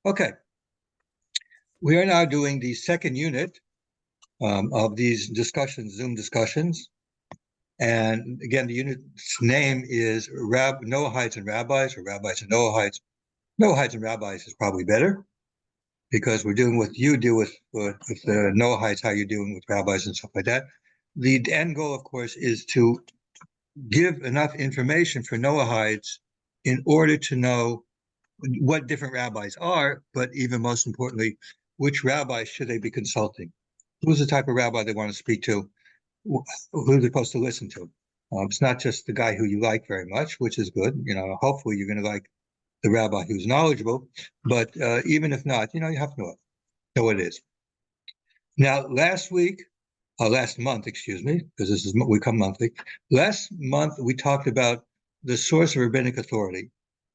Okay, we are now doing the second unit of these discussions, Zoom discussions. And again, the unit's name is Noahides and Rabbis, or Rabbis and Noahides. Noahides and Rabbis is probably better because we're doing what you do with the Noahides, how you're doing with rabbis and stuff like that. The end goal, of course, is to give enough information for Noahides in order to know what different rabbis are, but even most importantly, which rabbis should they be consulting? Who's the type of rabbi they want to speak to? Who they're supposed to listen to? It's not just the guy who you like very much, which is good. Hopefully you're going to like the rabbi who's knowledgeable, but even if not, you have to know what it is. Now, last month, excuse me, because we come monthly. Last month we talked about the source of rabbinic authority,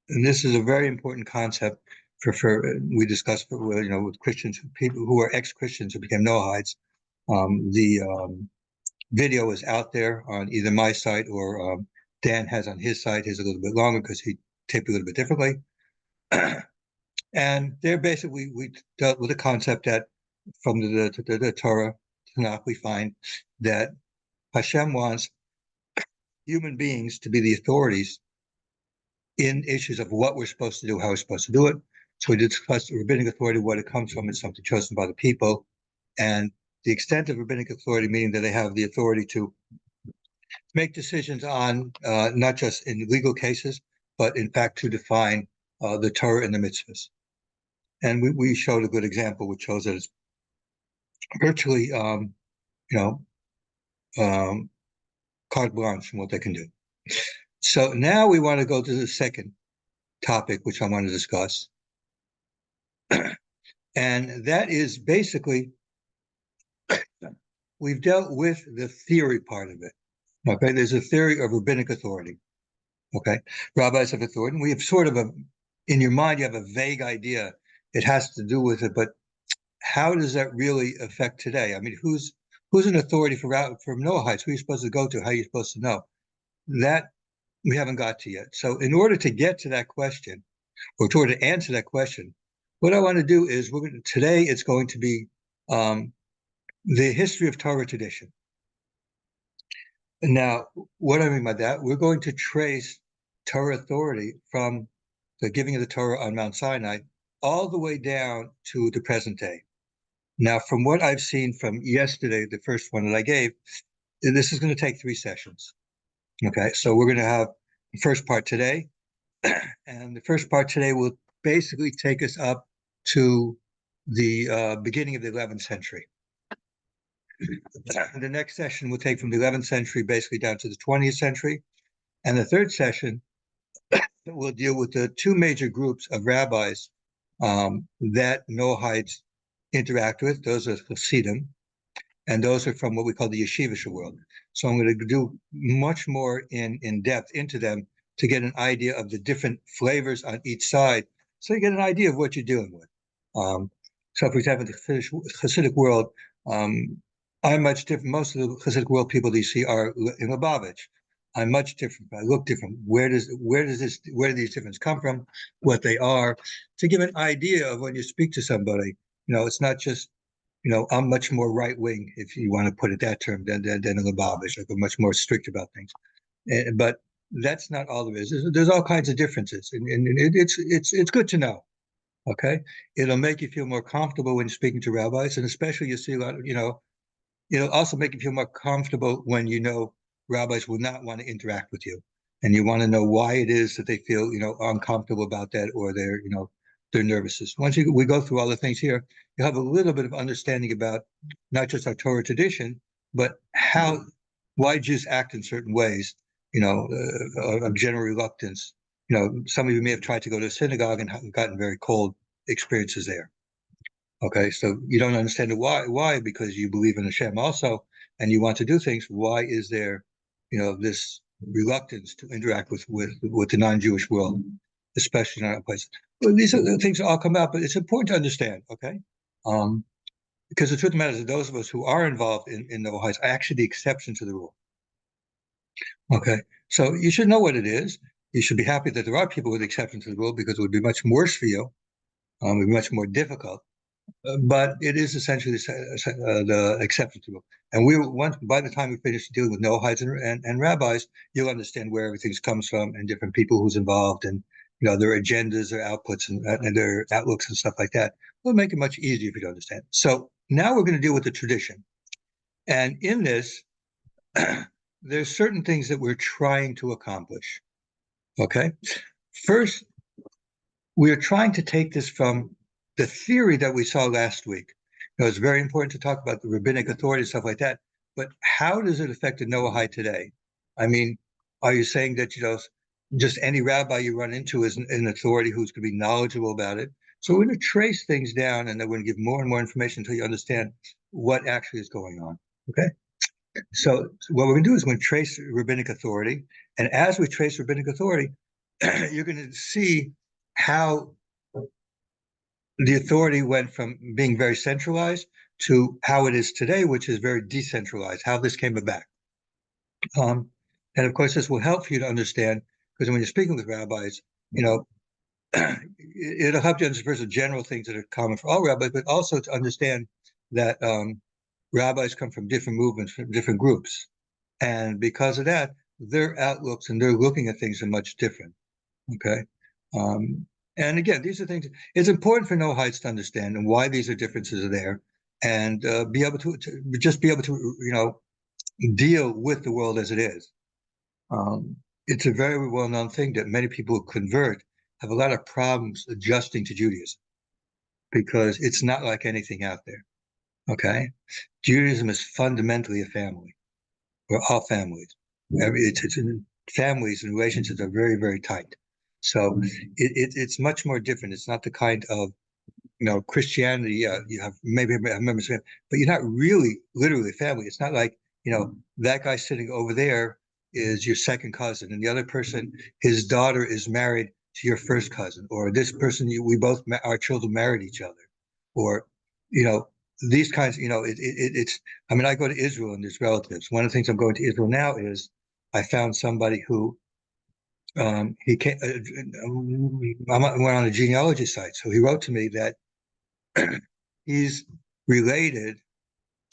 and this is a very important concept we discussed with Christians, people who are ex-Christians who became Noahides. The video is out there on either my site or Dan has on his site. His a little bit longer because he taped a little bit differently. And there basically we dealt with the concept that from the Torah, Tanakh, we find that Hashem wants human beings to be the authorities in issues of what we're supposed to do, how we're supposed to do it. So we discussed rabbinic authority, what it comes from, is something chosen by the people, and the extent of rabbinic authority, meaning that they have the authority to make decisions on not just in legal cases, but in fact to define the Torah and the mitzvahs. And we showed a good example, which shows that it's virtually, carte blanche from what they can do. So now we want to go to the second topic, which I want to discuss. And that is basically, we've dealt with the theory part of it. Okay, there's a theory of rabbinic authority. Okay, rabbis have authority. And we have sort of in your mind, you have a vague idea. It has to do with it, but how does that really affect today? I mean, who's an authority for Noahides? Who are you supposed to go to? How are you supposed to know? That we haven't got to yet. So in order to get to that question, or in order to answer that question, what I want to do is today it's going to be the history of Torah tradition. Now, what I mean by that, we're going to trace Torah authority from the giving of the Torah on Mount Sinai all the way down to the present day. Now, from what I've seen from yesterday, the first one that I gave, this is going to take 3 sessions. Okay, so we're going to have the first part today, and the first part today will basically take us up to the beginning of the 11th century. The next session will take from the 11th century basically down to the 20th century, and the third session will deal with the 2 major groups of rabbis that Noahides interact with. Those are Hasidim, and those are from what we call the yeshivish world. So I'm going to do much more in depth into them to get an idea of the different flavors on each side, so you get an idea of what you're dealing with. So, for example, the Hasidic world, I'm much different. Most of the Hasidic world people that you see are in Lubavitch. I'm much different. I look different. Where do these differences come from? What they are, to give an idea of when you speak to somebody. It's not just, I'm much more right wing, if you want to put it that term, than in Lubavitch. Like, I'm much more strict about things. But that's not all there is. There's all kinds of differences, and it's good to know. Okay, it'll make you feel more comfortable when you're speaking to rabbis, and especially you see a lot of, it'll also make you feel more comfortable when rabbis will not want to interact with you, and you want to know why it is that they feel uncomfortable about that, or they're nervous. Once we go through all the things here, you have a little bit of understanding about not just our Torah tradition, but why Jews act in certain ways, of general reluctance. Some of you may have tried to go to a synagogue and gotten very cold experiences there. Okay, so you don't understand why. Why? Because you believe in Hashem also, and you want to do things. Why is there, this reluctance to interact with the non-Jewish world, especially in our place? Well, these are the things that all come out, but it's important to understand. Okay, because the truth of the matter is that those of us who are involved in Noahides are actually the exception to the rule. Okay, so you should know what it is. You should be happy that there are people with exceptions to the rule, because it would be much worse for you It'd be much more difficult, but it is essentially the acceptable. And by the time we finish dealing with Noahides and rabbis, you'll understand where everything comes from and different people who's involved and their agendas, their outputs, and their outlooks and stuff like that. It'll make it much easier for you to understand. So now we're going to deal with the tradition. And in this, there's certain things that we're trying to accomplish. Okay? First, we are trying to take this from the theory that we saw last week. It's very important to talk about the rabbinic authority, stuff like that. But how does it affect the Noahide today? I mean, are you saying that, just any rabbi you run into is an authority who's going to be knowledgeable about it? So we're going to trace things down, and then we're going to give more and more information until you understand what actually is going on. Okay? So what we're going to do is we're going to trace rabbinic authority. And as we trace rabbinic authority, you're going to see how the authority went from being very centralized to how it is today, which is very decentralized, how this came about. And of course, this will help you to understand, because when you're speaking with rabbis, it'll help you understand first the general things that are common for all rabbis, but also to understand that rabbis come from different movements, from different groups. And because of that, their outlooks and their looking at things are much different. Okay. And again, these are things it's important for Noahides to understand and why these differences are there, and be able to just be able to deal with the world as it is. It's a very well-known thing that many people who convert have a lot of problems adjusting to Judaism because it's not like anything out there. Okay, Judaism is fundamentally a family. We're all families. Families and relationships are very, very tight. So it's much more different. It's not the kind of Christianity. You have maybe members, but you're not really literally family. It's not like that guy sitting over there is your second cousin, and the other person, his daughter is married to your first cousin, or this person, our children married each other, or these kinds. It's. I mean, I go to Israel and there's relatives. One of the things I'm going to Israel now is I found somebody who he came. I went on a genealogy site, so he wrote to me that he's related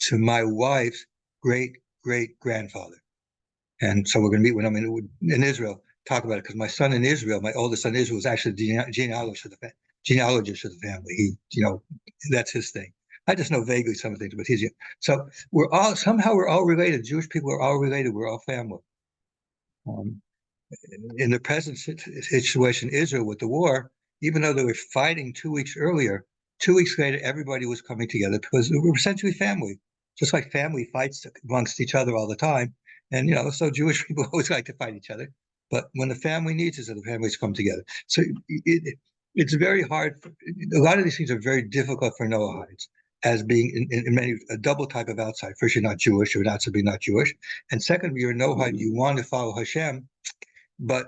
to my wife's great grandfather, and so we're going to meet when I'm in Israel. Talk about it because my son in Israel, my oldest son in Israel, is actually the genealogist of the family. He, that's his thing. I just know vaguely some of the things, but so we're all related. Jewish people are all related. We're all family. In the present situation in Israel with the war, even though they were fighting 2 weeks earlier, 2 weeks later, everybody was coming together because we were essentially family, just like family fights amongst each other all the time. And, so Jewish people always like to fight each other. But when the family needs it, the families come together. So it's very hard. A lot of these things are very difficult for Noahides as being in many a double type of outside. First, you're not Jewish, you're not to be not Jewish. And second, you're a Noahide, you want to follow Hashem, but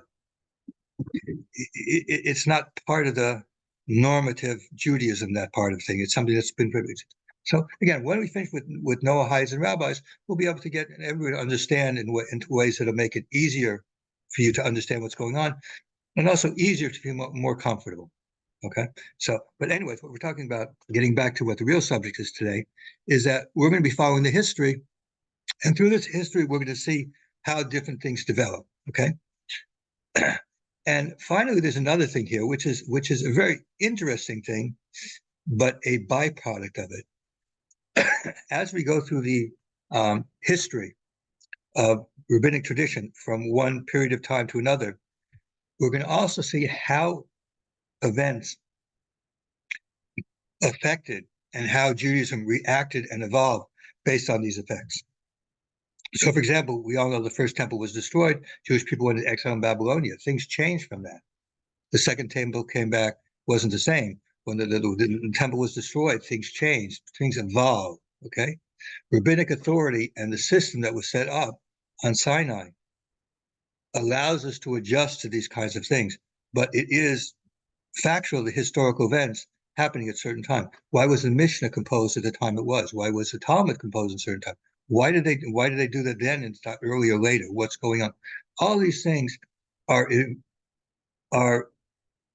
it's not part of the normative Judaism, that part of thing. It's something that's been privileged. So again, when we finish with Noahides and rabbis, we'll be able to get everyone to understand in ways that'll make it easier for you to understand what's going on, and also easier to feel more comfortable. Okay. So, but anyways, what we're talking about, getting back to what the real subject is today, is that we're going to be following the history, and through this history, we're going to see how different things develop. Okay. And finally, there's another thing here, which is a very interesting thing, but a byproduct of it. As we go through the history of rabbinic tradition from one period of time to another, we're going to also see how events affected and how Judaism reacted and evolved based on these effects. So, for example, we all know the first temple was destroyed. Jewish people went into exile in Babylonia. Things changed from that. The second temple came back, wasn't the same. When the temple was destroyed, things changed. Things evolved, okay? Rabbinic authority and the system that was set up on Sinai allows us to adjust to these kinds of things. But it is factual, the historical events happening at a certain time. Why was the Mishnah composed at the time it was? Why was the Talmud composed at a certain time? Why did they do that then and not earlier or later? What's going on? All these things are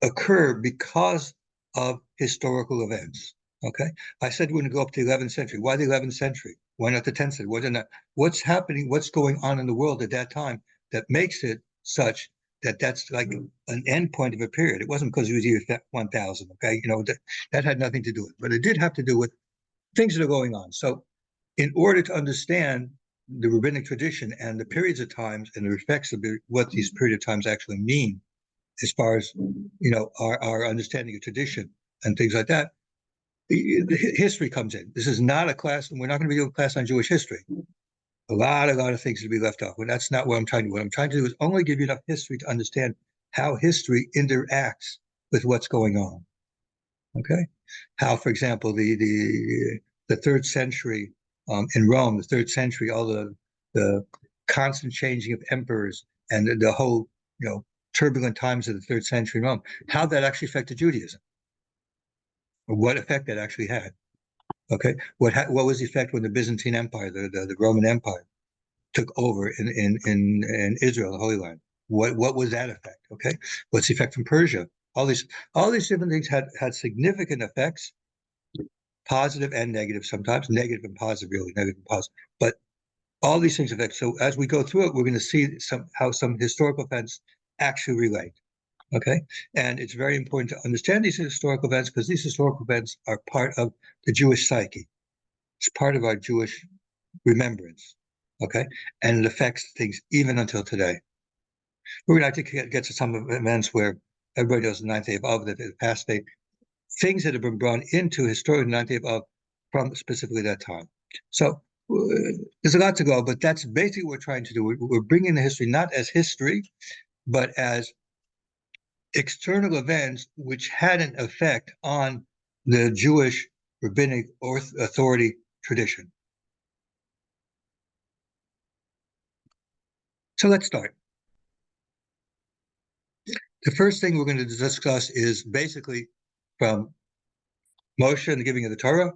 occur because of historical events. Okay, I said we're going to go up to the 11th century. Why the 11th century? Why not the 10th century? Why not? What's happening? What's going on in the world at that time that makes it such that that's like an end point of a period? It wasn't because it was year 1000. Okay, that had nothing to do with it, but it did have to do with things that are going on. So, in order to understand the rabbinic tradition and the periods of times and the effects of what these period of times actually mean, as far as our understanding of tradition and things like that, the history comes in. This is not a class, and we're not going to be doing a class on Jewish history. A lot of things to be left off, but that's not what I'm trying to do. What I'm trying to do is only give you enough history to understand how history interacts with what's going on. Okay, how, for example, the third century in Rome, the third century, all the constant changing of emperors and the whole turbulent times of the third century in Rome, how that actually affected Judaism, or what effect that actually had. Okay, what was the effect when the Byzantine Empire, the Roman Empire, took over in Israel, the Holy Land? What was that effect? Okay, what's the effect from Persia? All these different things had significant effects, positive and negative sometimes, negative and positive, really negative and positive. But all these things affect. So as we go through it, we're going to see how some historical events actually relate. Okay, and it's very important to understand these historical events because these historical events are part of the Jewish psyche. It's part of our Jewish remembrance. Okay, and it affects things even until today. We're going to have to get to some events where everybody knows the ninth day of Av, that the past day, things that have been brought into historical ninth day of Av from specifically that time. So there's a lot to go, but that's basically what we're trying to do. We're bringing the history not as history, but as external events which had an effect on the Jewish rabbinic authority tradition. So let's start. The first thing we're going to discuss is basically from Moshe and the giving of the Torah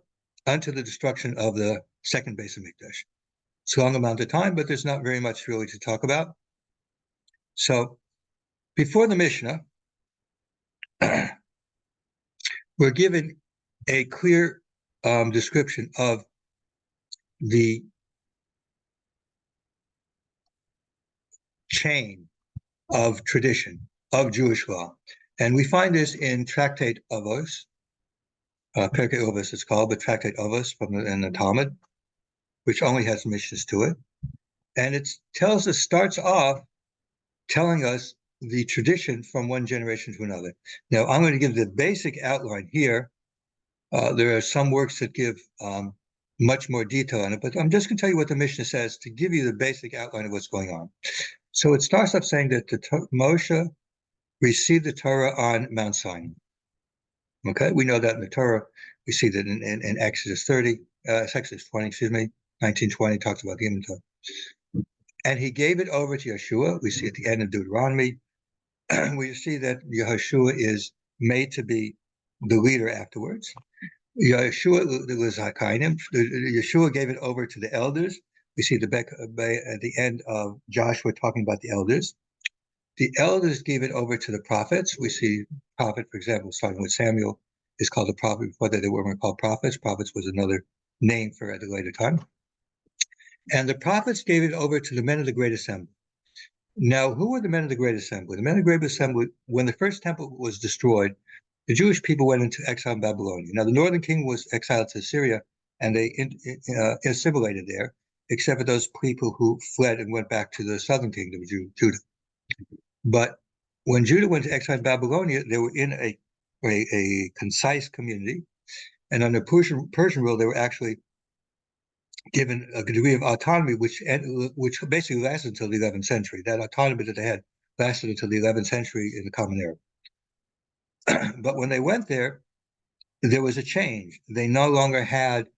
unto the destruction of the second Beis Hamikdash. It's a long amount of time, but there's not very much really to talk about. So before the Mishnah, we're given a clear description of the chain of tradition of Jewish law. And we find this in Tractate Avos, Perkei Avos it's called, but Tractate Avos in the Talmud, which only has Mishnahs to it. And it starts off telling us the tradition from one generation to another. Now, I'm going to give the basic outline here. There are some works that give much more detail on it, but I'm just going to tell you what the Mishnah says to give you the basic outline of what's going on. So it starts off saying that Moshe received the Torah on Mount Sinai. Okay, we know that in the Torah. We see that in Exodus 30, Exodus 20, 19:20 talks about the inventory. And he gave it over to Yeshua. We see at the end of Deuteronomy, we see that Yeshua is made to be the leader afterwards. Yeshua gave it over to the elders. We see at the end of Joshua talking about the elders. The elders gave it over to the prophets. We see prophet, for example, starting with Samuel, is called a prophet. Before that, they weren't called prophets. Prophets was another name for at a later time. And the prophets gave it over to the men of the Great Assembly. Now, who were the men of the Great Assembly? The men of the Great Assembly, when the first temple was destroyed, the Jewish people went into exile in Babylonia. Now, the northern kingdom was exiled to Syria, and they assimilated there, except for those people who fled and went back to the southern kingdom of Judah. But when Judah went to exile in Babylonia, they were in a concise community, and under Persian rule, they were actually given a degree of autonomy, which basically lasted until the 11th century. That autonomy that they had lasted until the 11th century in the Common Era. But when they went there was a change. They no longer had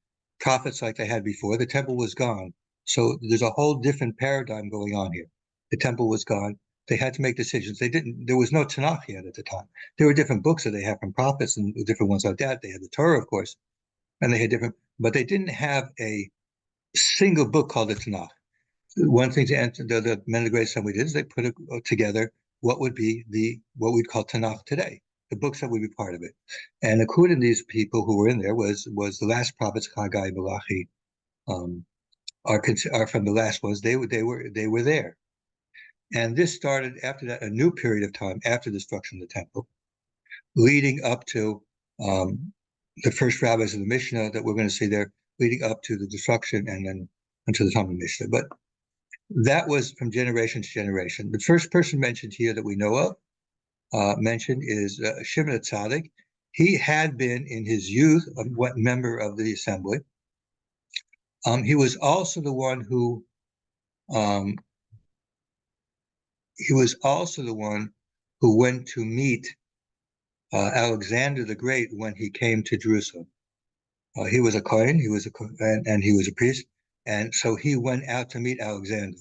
prophets like they had before. The temple was gone. So there's a whole different paradigm going on here. The temple was gone. They had to make decisions. There was no Tanakh yet at the time. There were different books that they had from prophets and different ones like that. They had the Torah, of course, and they had but they didn't have a single book called the Tanakh. One thing the men of the Great Assembly did is they put together what would be what we'd call Tanakh today. the books that would be part of it. And according to these people who were in there was the last prophets, Haggai, Malachi, are from the last ones. They were there. And this started after that, a new period of time after the destruction of the temple, leading up to the first rabbis of the Mishnah that we're going to see there, leading up to the destruction and then until the time of Mishnah. But that was from generation to generation. The first person mentioned here that we know of mentioned is Shimon Tzaddik. He had been in his youth a member of the assembly. He was also the one who went to meet Alexander the Great when he came to Jerusalem. He was a Kohen, and he was a priest, and so he went out to meet Alexander.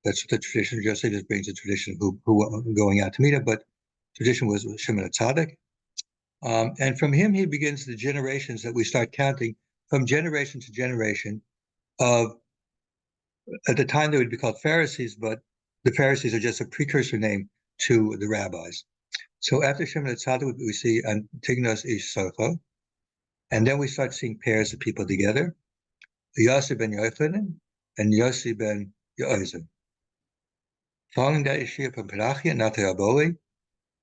That's what the tradition. Joseph just brings the tradition of who going out to meet him, but tradition was Shimon Tzaddik. And from him, he begins the generations that we start counting from generation to generation of, at the time they would be called Pharisees, but the Pharisees are just a precursor name to the rabbis. So after Shimon Tzaddik, we see Antignos ish Socho, and then we start seeing pairs of people together, Yossi ben Yochanan and Yossi ben Yoazim. Following that is Shia ben Perachia, Nata Aboli,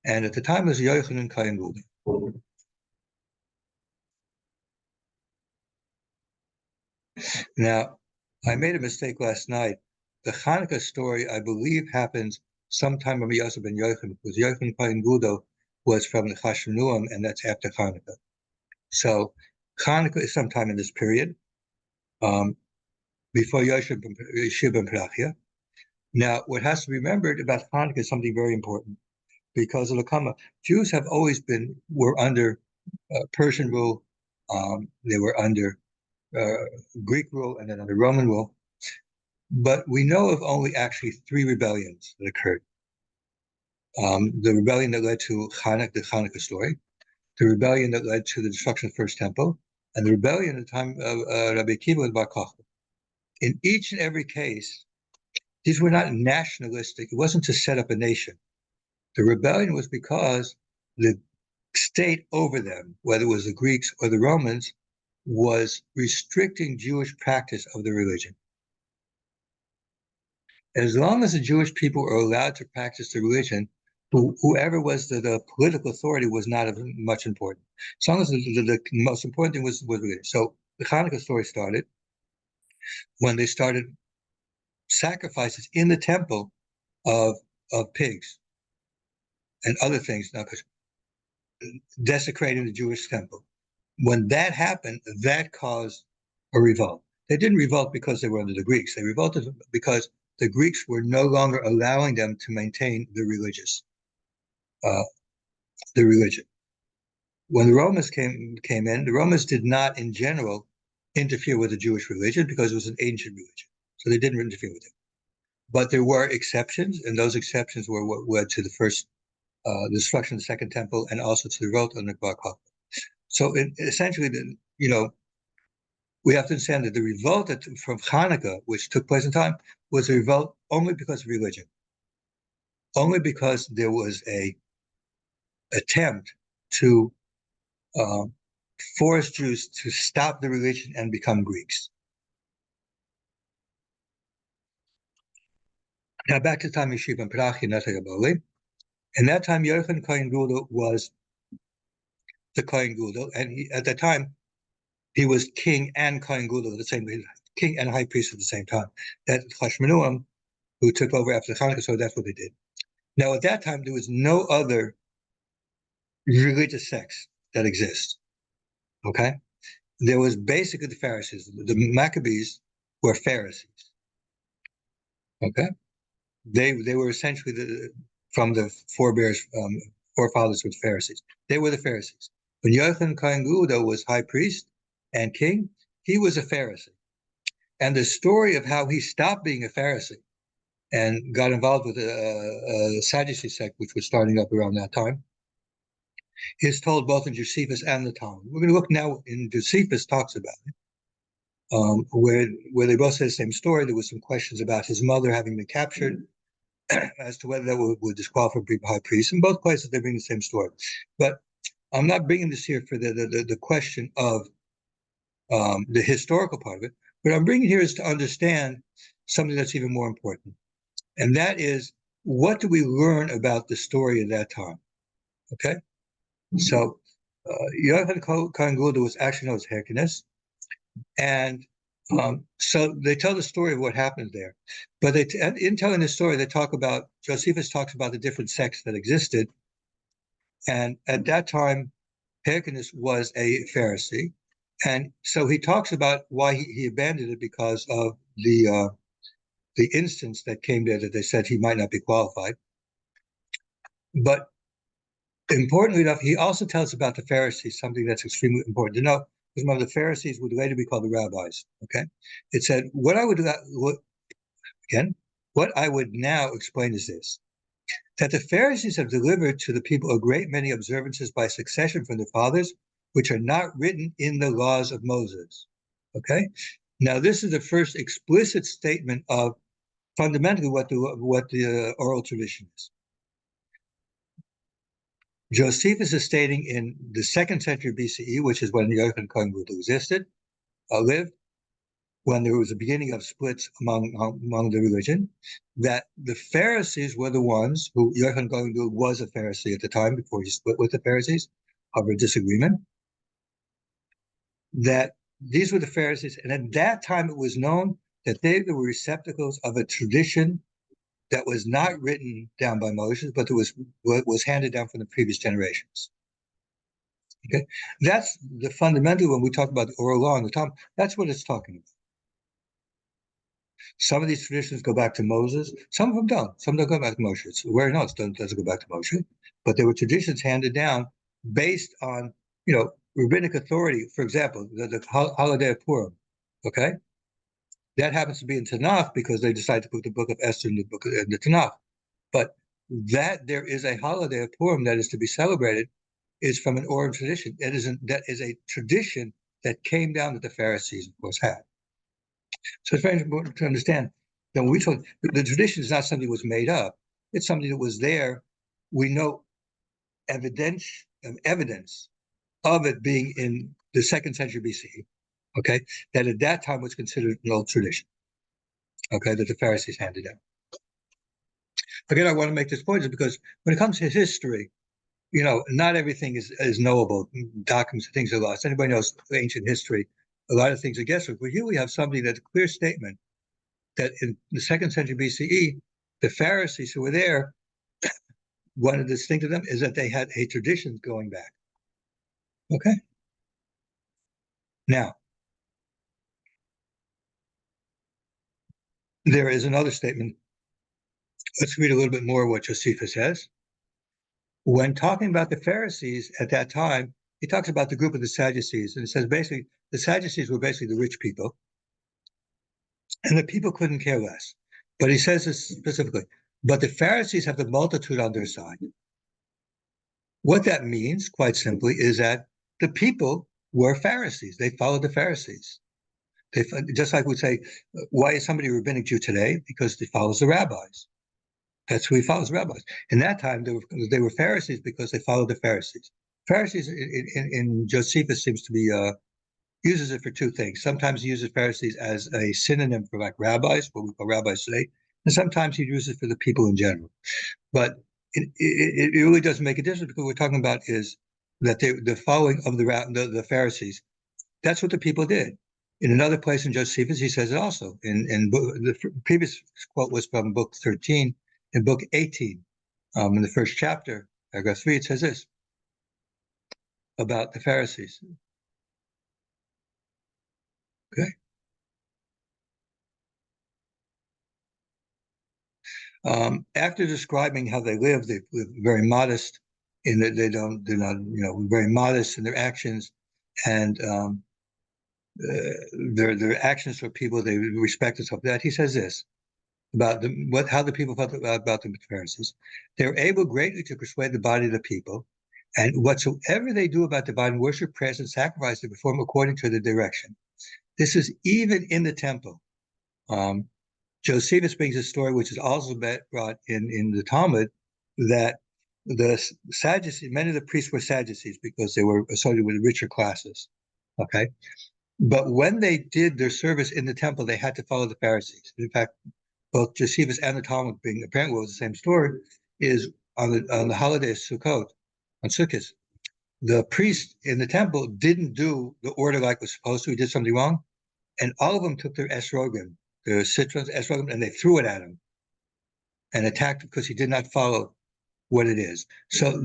and at the time it was Yochanan Kohen Gadol. Now, I made a mistake last night. The Hanukkah story, I believe, happens sometime when Yosef ben Yochanan, because Yochanan Kohen Gadol was from the Chashmonuim, and that's after Hanukkah. So Hanukkah is sometime in this period, before Yosef ben Perachia. Now, what has to be remembered about Hanukkah is something very important, because of the Kama. Jews have always were under Persian rule, they were under Greek rule, and then under Roman rule. But we know of only actually 3 rebellions that occurred. The rebellion that led to the Hanukkah story, the rebellion that led to the destruction of the First Temple, and the rebellion at the time of Rabbi Akiva and Bar Kokhba. In each and every case, these were not nationalistic. It wasn't to set up a nation. The rebellion was because the state over them, whether it was the Greeks or the Romans, was restricting Jewish practice of the religion. As long as the Jewish people were allowed to practice the religion, whoever was the political authority was not of much importance. As long as the most important thing was religion. So the Hanukkah story started when they started sacrifices in the temple of pigs and other things, desecrating the Jewish temple. When that happened, that caused a revolt. They didn't revolt because they were under the Greeks. They revolted because the Greeks were no longer allowing them to maintain the religion. When the Romans came in, the Romans did not, in general, interfere with the Jewish religion because it was an ancient religion. So they didn't interfere with it. But there were exceptions, and those exceptions were what led to the first destruction of the Second Temple and also to the revolt under Bar Kokhba. So essentially, we have to understand that the revolt from Hanukkah, which took place in time, was a revolt only because of religion. Only because there was a attempt to force Jews to stop the religion and become Greeks. Now back to the time of Yossi ben Perachia, Nata Aboli. In that time, Yochanan Kohen Gadol was the Kohen Gadol, and at that time, he was king and Kohen Gadol at the same time, king and high priest at the same time. That Chashmonuim, who took over after the Hanukkah, so that's what they did. Now, at that time, there was no other religious sects that exist. Okay, there was basically the Pharisees. The Maccabees were Pharisees. Okay, they were essentially from the forefathers with Pharisees. They were the Pharisees. When Yochanan Kohen Gadol was high priest and king, he was a Pharisee. And the story of how he stopped being a Pharisee and got involved with a Sadducee sect, which was starting up around that time, is told both in Josephus and the Talmud. We're going to look now in Josephus talks about it, where they both say the same story. There was some questions about his mother having been captured, as to whether that would disqualify high priests. In both places, they bring the same story. But I'm not bringing this here for the question of the historical part of it. What I'm bringing here is to understand something that's even more important. And that is, what do we learn about the story of that time? Okay? So, Yochanan Cohen Gulda was actually known as Hyrcanus. And so they tell the story of what happened there. But in telling the story, they talk about, Josephus talks about the different sects that existed. And at that time, Hyrcanus was a Pharisee. And so he talks about why he abandoned it, because of the instance that came there that they said he might not be qualified. But importantly enough, he also tells about the Pharisees, something that's extremely important to know, because one of the Pharisees would later be called the Rabbis. Okay, it said what I would now explain is this: that the Pharisees have delivered to the people a great many observances by succession from their fathers, which are not written in the laws of Moses. Okay, now this is the first explicit statement of fundamentally what the oral tradition is. Josephus is stating in the 2nd century BCE, which is when the Yochanan Cohen Gulda lived, when there was a beginning of splits among the religion, that the Pharisees were the ones who, Yochanan Cohen Gulda was a Pharisee at the time before he split with the Pharisees over a disagreement, that these were the Pharisees, and at that time it was known that they were receptacles of a tradition that was not written down by Moses, but that was handed down from the previous generations. Okay, that's the fundamental when we talk about the oral law in the Talmud. That's what it's talking about. Some of these traditions go back to Moses. Some of them don't. Some don't go back to Moses. Where else doesn't go back to Moses? But there were traditions handed down based on, rabbinic authority. For example, the holiday of Purim. Okay, that happens to be in Tanakh because they decided to put the book of Esther in the Tanakh. But that there is a holiday of Purim that is to be celebrated is from an oral tradition. That is a tradition that came down that the Pharisees, of course, had. So it's very important to understand that when we talk, the tradition is not something that was made up. It's something that was there. We know evidence of it being in the 2nd century BCE, okay, that at that time was considered an old tradition, okay, that the Pharisees handed down. Again, I want to make this point because when it comes to history, not everything is knowable. Documents and things are lost. Anybody knows ancient history, a lot of things are guesswork. But here we have something that's a clear statement that in the 2nd century BCE, the Pharisees who were there, one of the distinct of them is that they had a tradition going back. Okay. Now, there is another statement. Let's read a little bit more of what Josephus says. When talking about the Pharisees at that time, he talks about the group of the Sadducees, and it says basically the Sadducees were basically the rich people, and the people couldn't care less. But he says this specifically, but the Pharisees have the multitude on their side. What that means, quite simply, is that the people were Pharisees. They followed the Pharisees. Just like we'd say, why is somebody a rabbinic Jew today? Because he follows the rabbis. That's who he follows, the rabbis. In that time, they were Pharisees because they followed the Pharisees. Pharisees in Josephus seems to be uses it for two things. Sometimes he uses Pharisees as a synonym for like rabbis, what we call rabbis today, and sometimes he uses it for the people in general. But it really doesn't make a difference because what we're talking about is that the following of the Pharisees. That's what the people did. In another place in Josephus, he says it also. The previous quote was from book 13. In book 18, in the first chapter, paragraph 3, it says this about the Pharisees. Okay. After describing how they live very modest in that they're not, very modest in their actions, and their actions for people they respect and stuff like that. He says this about how the people felt about the Pharisees. They're able greatly to persuade the body of the people, and whatsoever they do about divine worship, prayers, and sacrifice, they perform according to the direction. This is even in the temple. Josephus brings a story which is also brought in the Talmud, that the Sadducees, many of the priests were Sadducees because they were associated with richer classes. Okay. But when they did their service in the temple, they had to follow the Pharisees. In fact, both Josephus and the Talmud, being apparently was the same story, is on the holiday of Sukkot, on Sukkot, the priest in the temple didn't do the order like was supposed to. He did something wrong, and all of them took their esrogim, their citrons, esrogim, and they threw it at him and attacked him because he did not follow what it is. So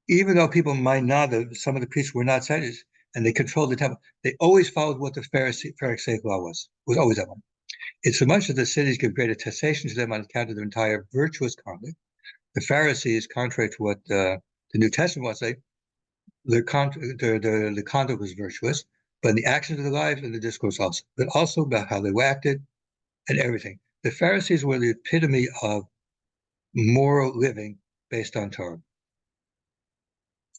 even though people might not have, some of the priests were not Sadducees, and they controlled the temple, they always followed what the Pharisaic law was always that one. It's so much that the cities give great attestation to them on account of their entire virtuous conduct. The Pharisees, contrary to what the New Testament would say, the conduct was virtuous, but in the actions of their lives and the discourse also, but also about how they acted and everything. The Pharisees were the epitome of moral living based on Torah.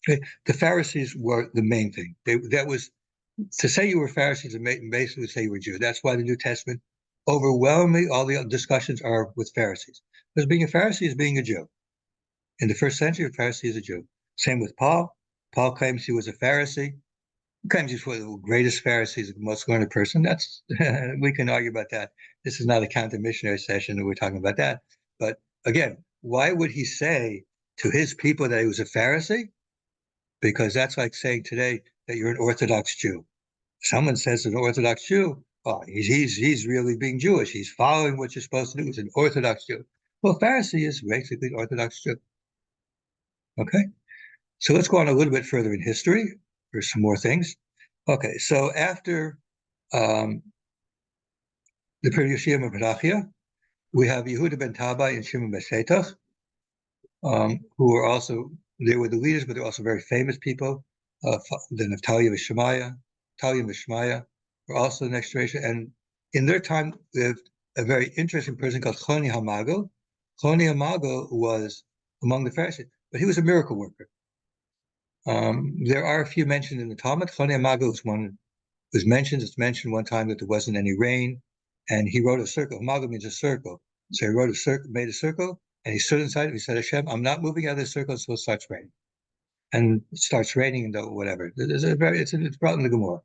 Okay? The Pharisees were the main thing. That was, to say you were Pharisees and basically say you were Jew. That's why the New Testament, overwhelmingly, all the discussions are with Pharisees. Because being a Pharisee is being a Jew. In the first century, a Pharisee is a Jew. Same with Paul. Paul claims he was a Pharisee. He claims he's one of the greatest Pharisees, the most learned person. That's we can argue about that. This is not a counter-missionary session that we're talking about that. But again, why would he say to his people that he was a Pharisee? Because that's like saying today that you're an Orthodox Jew. Someone says an Orthodox Jew, oh, he's really being Jewish. He's following what you're supposed to do. He's an Orthodox Jew. Well, Pharisee is basically an Orthodox Jew. Okay, so let's go on a little bit further in history for some more things. Okay, so after the period of Parachia, we have Yehuda ben Tabai and Shimon ben Shetach, who are also, they were the leaders, but they're also very famous people. Then Talia and Shemaiah were also the next generation. And in their time, lived a very interesting person called Choni HaMagel. Choni HaMagel was among the Pharisees, but he was a miracle worker. There are a few mentioned in the Talmud. Choni HaMagel was one was mentioned. It's mentioned one time that there wasn't any rain, and he wrote a circle. Hamagel means a circle. So he wrote a circle, made a circle, and he stood inside it. He said, Hashem, I'm not moving out of this circle until it starts raining. And it starts raining and whatever. It's brought in the Gemara.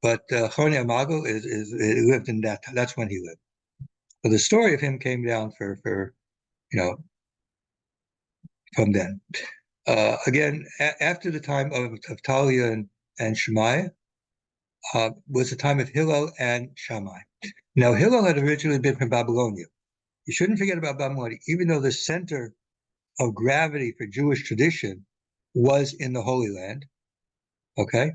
But Choni HaMagel lived in that. That's when he lived. But the story of him came down for from then. Again, after the time of Talia and Shemaiah, was the time of Hillel and Shammai. Now, Hillel had originally been from Babylonia. You shouldn't forget about Babylonia, even though the center of gravity for Jewish tradition was in the Holy Land, okay,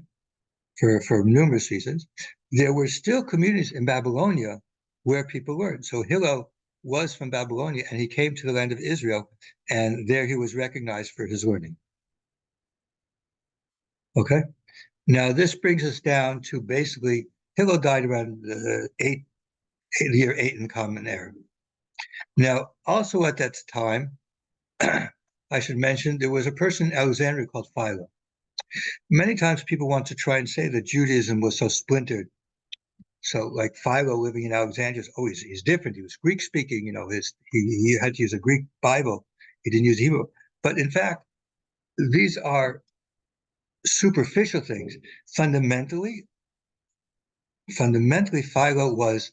for numerous reasons. There were still communities in Babylonia where people learned. So Hillel was from Babylonia, and he came to the land of Israel, and there he was recognized for his learning. Okay? Now, this brings us down to basically, Hillel died around the year 8 in Common Era. Now, also at that time, I should mention, there was a person in Alexandria called Philo. Many times people want to try and say that Judaism was so splintered. So like Philo living in Alexandria, he's different. He was Greek speaking, he had to use a Greek Bible. He didn't use Hebrew. But in fact, these are superficial things. Fundamentally, Philo was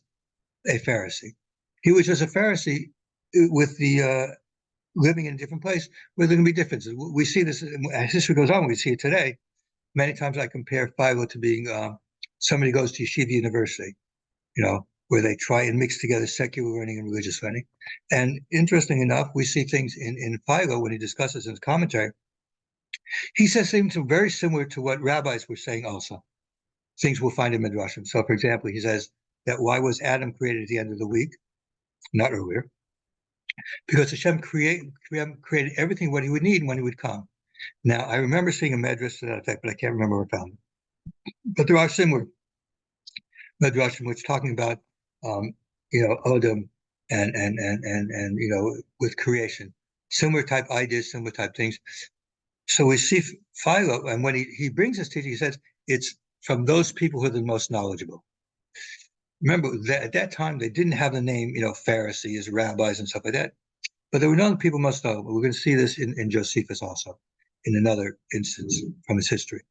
a Pharisee. He was just a Pharisee with the living in a different place where there can be differences. We see this as history goes on. We see it today. Many times I compare Philo to being somebody goes to Yeshiva University, where they try and mix together secular learning and religious learning. And interesting enough, we see things in Philo when he discusses in his commentary. He says things very similar to what rabbis were saying also. Things we'll find in Midrashim. So, for example, he says that why was Adam created at the end of the week, not earlier? Because Hashem created everything what he would need when he would come. Now, I remember seeing a medrash to that effect, but I can't remember where I found it. But there are similar medrashim which talking about, Odom and with creation, similar type ideas, similar type things. So we see Philo, and when he brings his teaching, he says it's from those people who are the most knowledgeable. remember that at that time they didn't have the name, Pharisees, rabbis, and stuff like that. But there were known people must know. We're going to see this in Josephus also, in another instance from his history.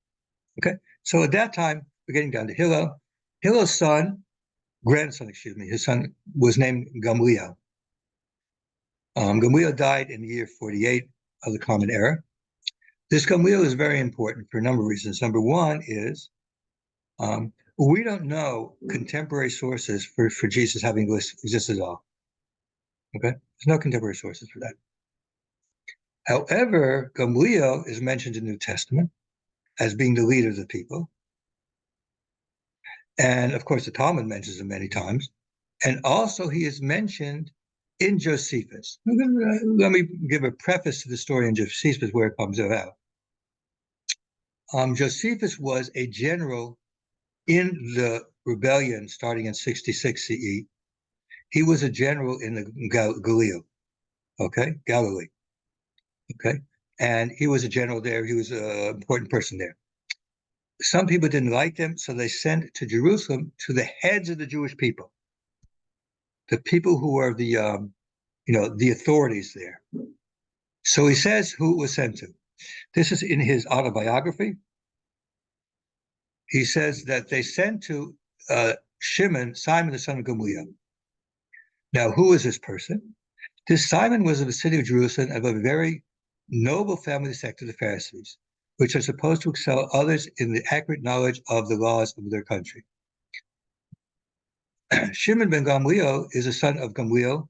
Okay, so at that time we're getting down to Hillel. Hillel's grandson, his son was named Gamliel. Gamliel died in the year 48 of the Common Era. This Gamliel is very important for a number of reasons. Number one is we don't know contemporary sources for Jesus having existed at all. Okay, there's no contemporary sources for that. However, Gamliel is mentioned in the New Testament as being the leader of the people. And of course, the Talmud mentions him many times. And also, he is mentioned in Josephus. Let me give a preface to the story in Josephus where it comes about. Josephus was a general in the rebellion starting in 66 CE. He was a general in the Galilee, Galilee, and he was a general there. He was an important person there. Some people didn't like him, so they sent to Jerusalem to the heads of the Jewish people, the people who are the authorities there. So he says who it was sent to. This is in his autobiography. He says that they sent to Simon, the son of Gamliel. Now, who is this person? This Simon was of the city of Jerusalem, of a very noble family sect of the Pharisees, which are supposed to excel others in the accurate knowledge of the laws of their country. Shimon ben Gamliel is a son of Gamliel,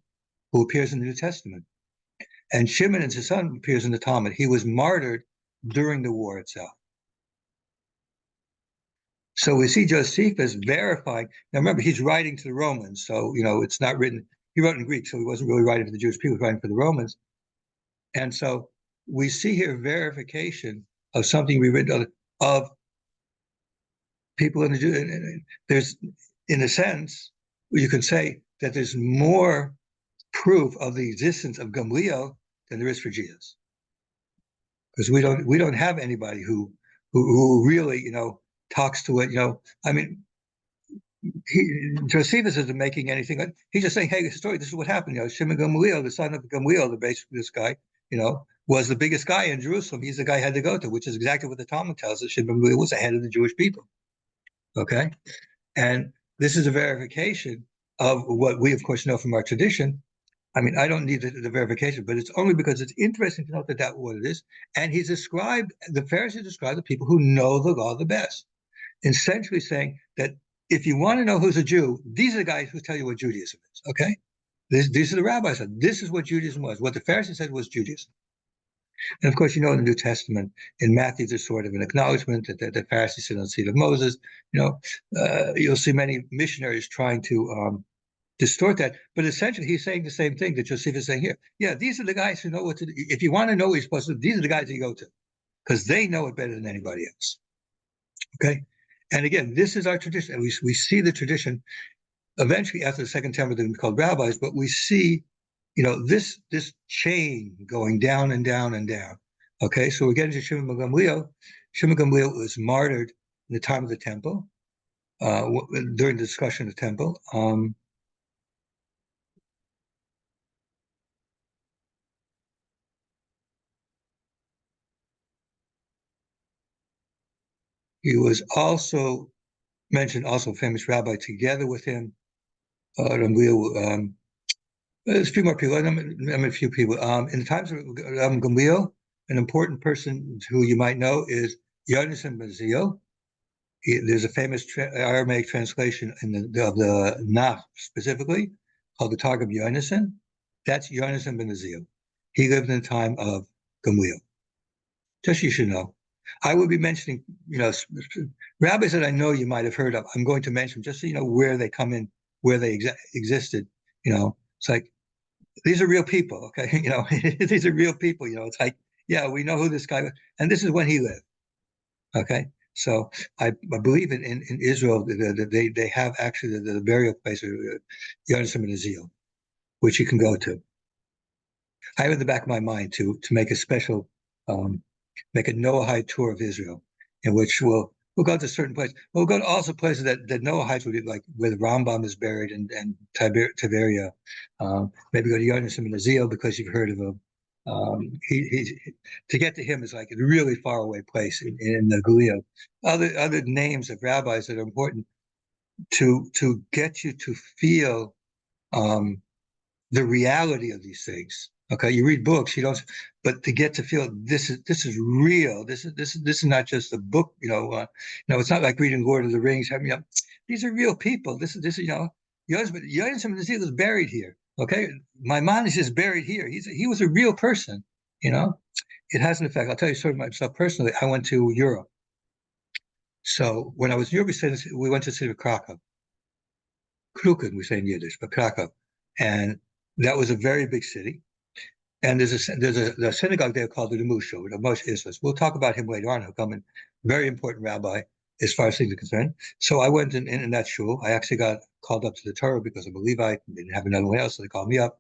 who appears in the New Testament. And Shimon and his son appears in the Talmud. He was martyred during the war itself. So we see Josephus verifying. Now remember, he's writing to the Romans, so it's not written. He wrote in Greek, so he wasn't really writing for the Jewish people. He was writing for the Romans. And so we see here verification of something we read of people in the Jew. There's, in a sense, you can say that there's more proof of the existence of Gamliel than there is for Jesus, because we don't have anybody who really talks to it. I mean, Josephus isn't making anything. He's just saying, hey, the story. This is what happened. Shimon Gamliel, the son of Gamliel, basically this guy, was the biggest guy in Jerusalem. He's the guy I had to go to, which is exactly what the Talmud tells us. Shimon Gamliel was the head of the Jewish people. Okay, and this is a verification of what we, of course, know from our tradition. I mean, I don't need the verification, but it's only because it's interesting to note that what it is. And the Pharisees describe the people who know the law the best, essentially saying that if you want to know who's a Jew, these are the guys who tell you what Judaism is, okay? These are the rabbis. This is what Judaism was. What the Pharisees said was Judaism. And of course, in the New Testament, in Matthew, there's sort of an acknowledgement that the Pharisees sit on the seat of Moses. You'll see many missionaries trying to distort that. But essentially, he's saying the same thing that Josephus is saying here. Yeah, these are the guys who know what to do. If you want to know what you're supposed to do, these are the guys you go to, because they know it better than anybody else. Okay? And again, this is our tradition. And we see the tradition eventually after the Second Temple, they're called rabbis, but we see, this chain going down and down and down. Okay, so we're getting to Shimon ben Gamliel. Shimon ben Gamliel was martyred in the time of the temple, during the discussion of the temple. He was also mentioned, also a famous rabbi together with him. Gamliel, there's a few more people. A few people. In the times of Gamliel, an important person who you might know is Yonasan ben Zio. There's a famous Aramaic translation of the Nach specifically called the Targum Yonasan. That's Yonasan ben Zio. He lived in the time of Gamliel. Just you should know. I will be mentioning, rabbis that I know you might have heard of. I'm going to mention just so you know where they come in, where they existed. It's like, these are real people, okay? These are real people. It's like, yeah, we know who this guy was, and this is when he lived. Okay, so I believe in Israel that they have actually the burial place of Yonasan ben Zio, which you can go to. I have in the back of my mind to make a special make a Noahide tour of Israel, in which we'll we'll go to certain places. We'll go to also places that Noahides would be, like where the Rambam is buried, and Tiberia. Maybe go to Yonasim and Azil because you've heard of him. He to get to him is like a really far away place in the Galileo. Other names of rabbis that are important to get you to feel the reality of these things. Okay, you read books, you don't, but to get to feel this is real. This is not just a book. It's not like reading Lord of the Rings. These are real people. This is Yonasim is buried here. Okay, Maimonides is buried here. He was a real person. It has an effect. I'll tell you sort of myself personally. I went to Europe. So when I was in Europe, we went to the city of Krakow. Kruken, we say in Yiddish, but Krakow, and that was a very big city. And there's a synagogue there called the Musho, the Moshe Islas. We'll talk about him later on. He'll come in, very important rabbi as far as things are concerned. So I went in that shul. I actually got called up to the Torah because I'm a Levite. They didn't have another one else, so they called me up.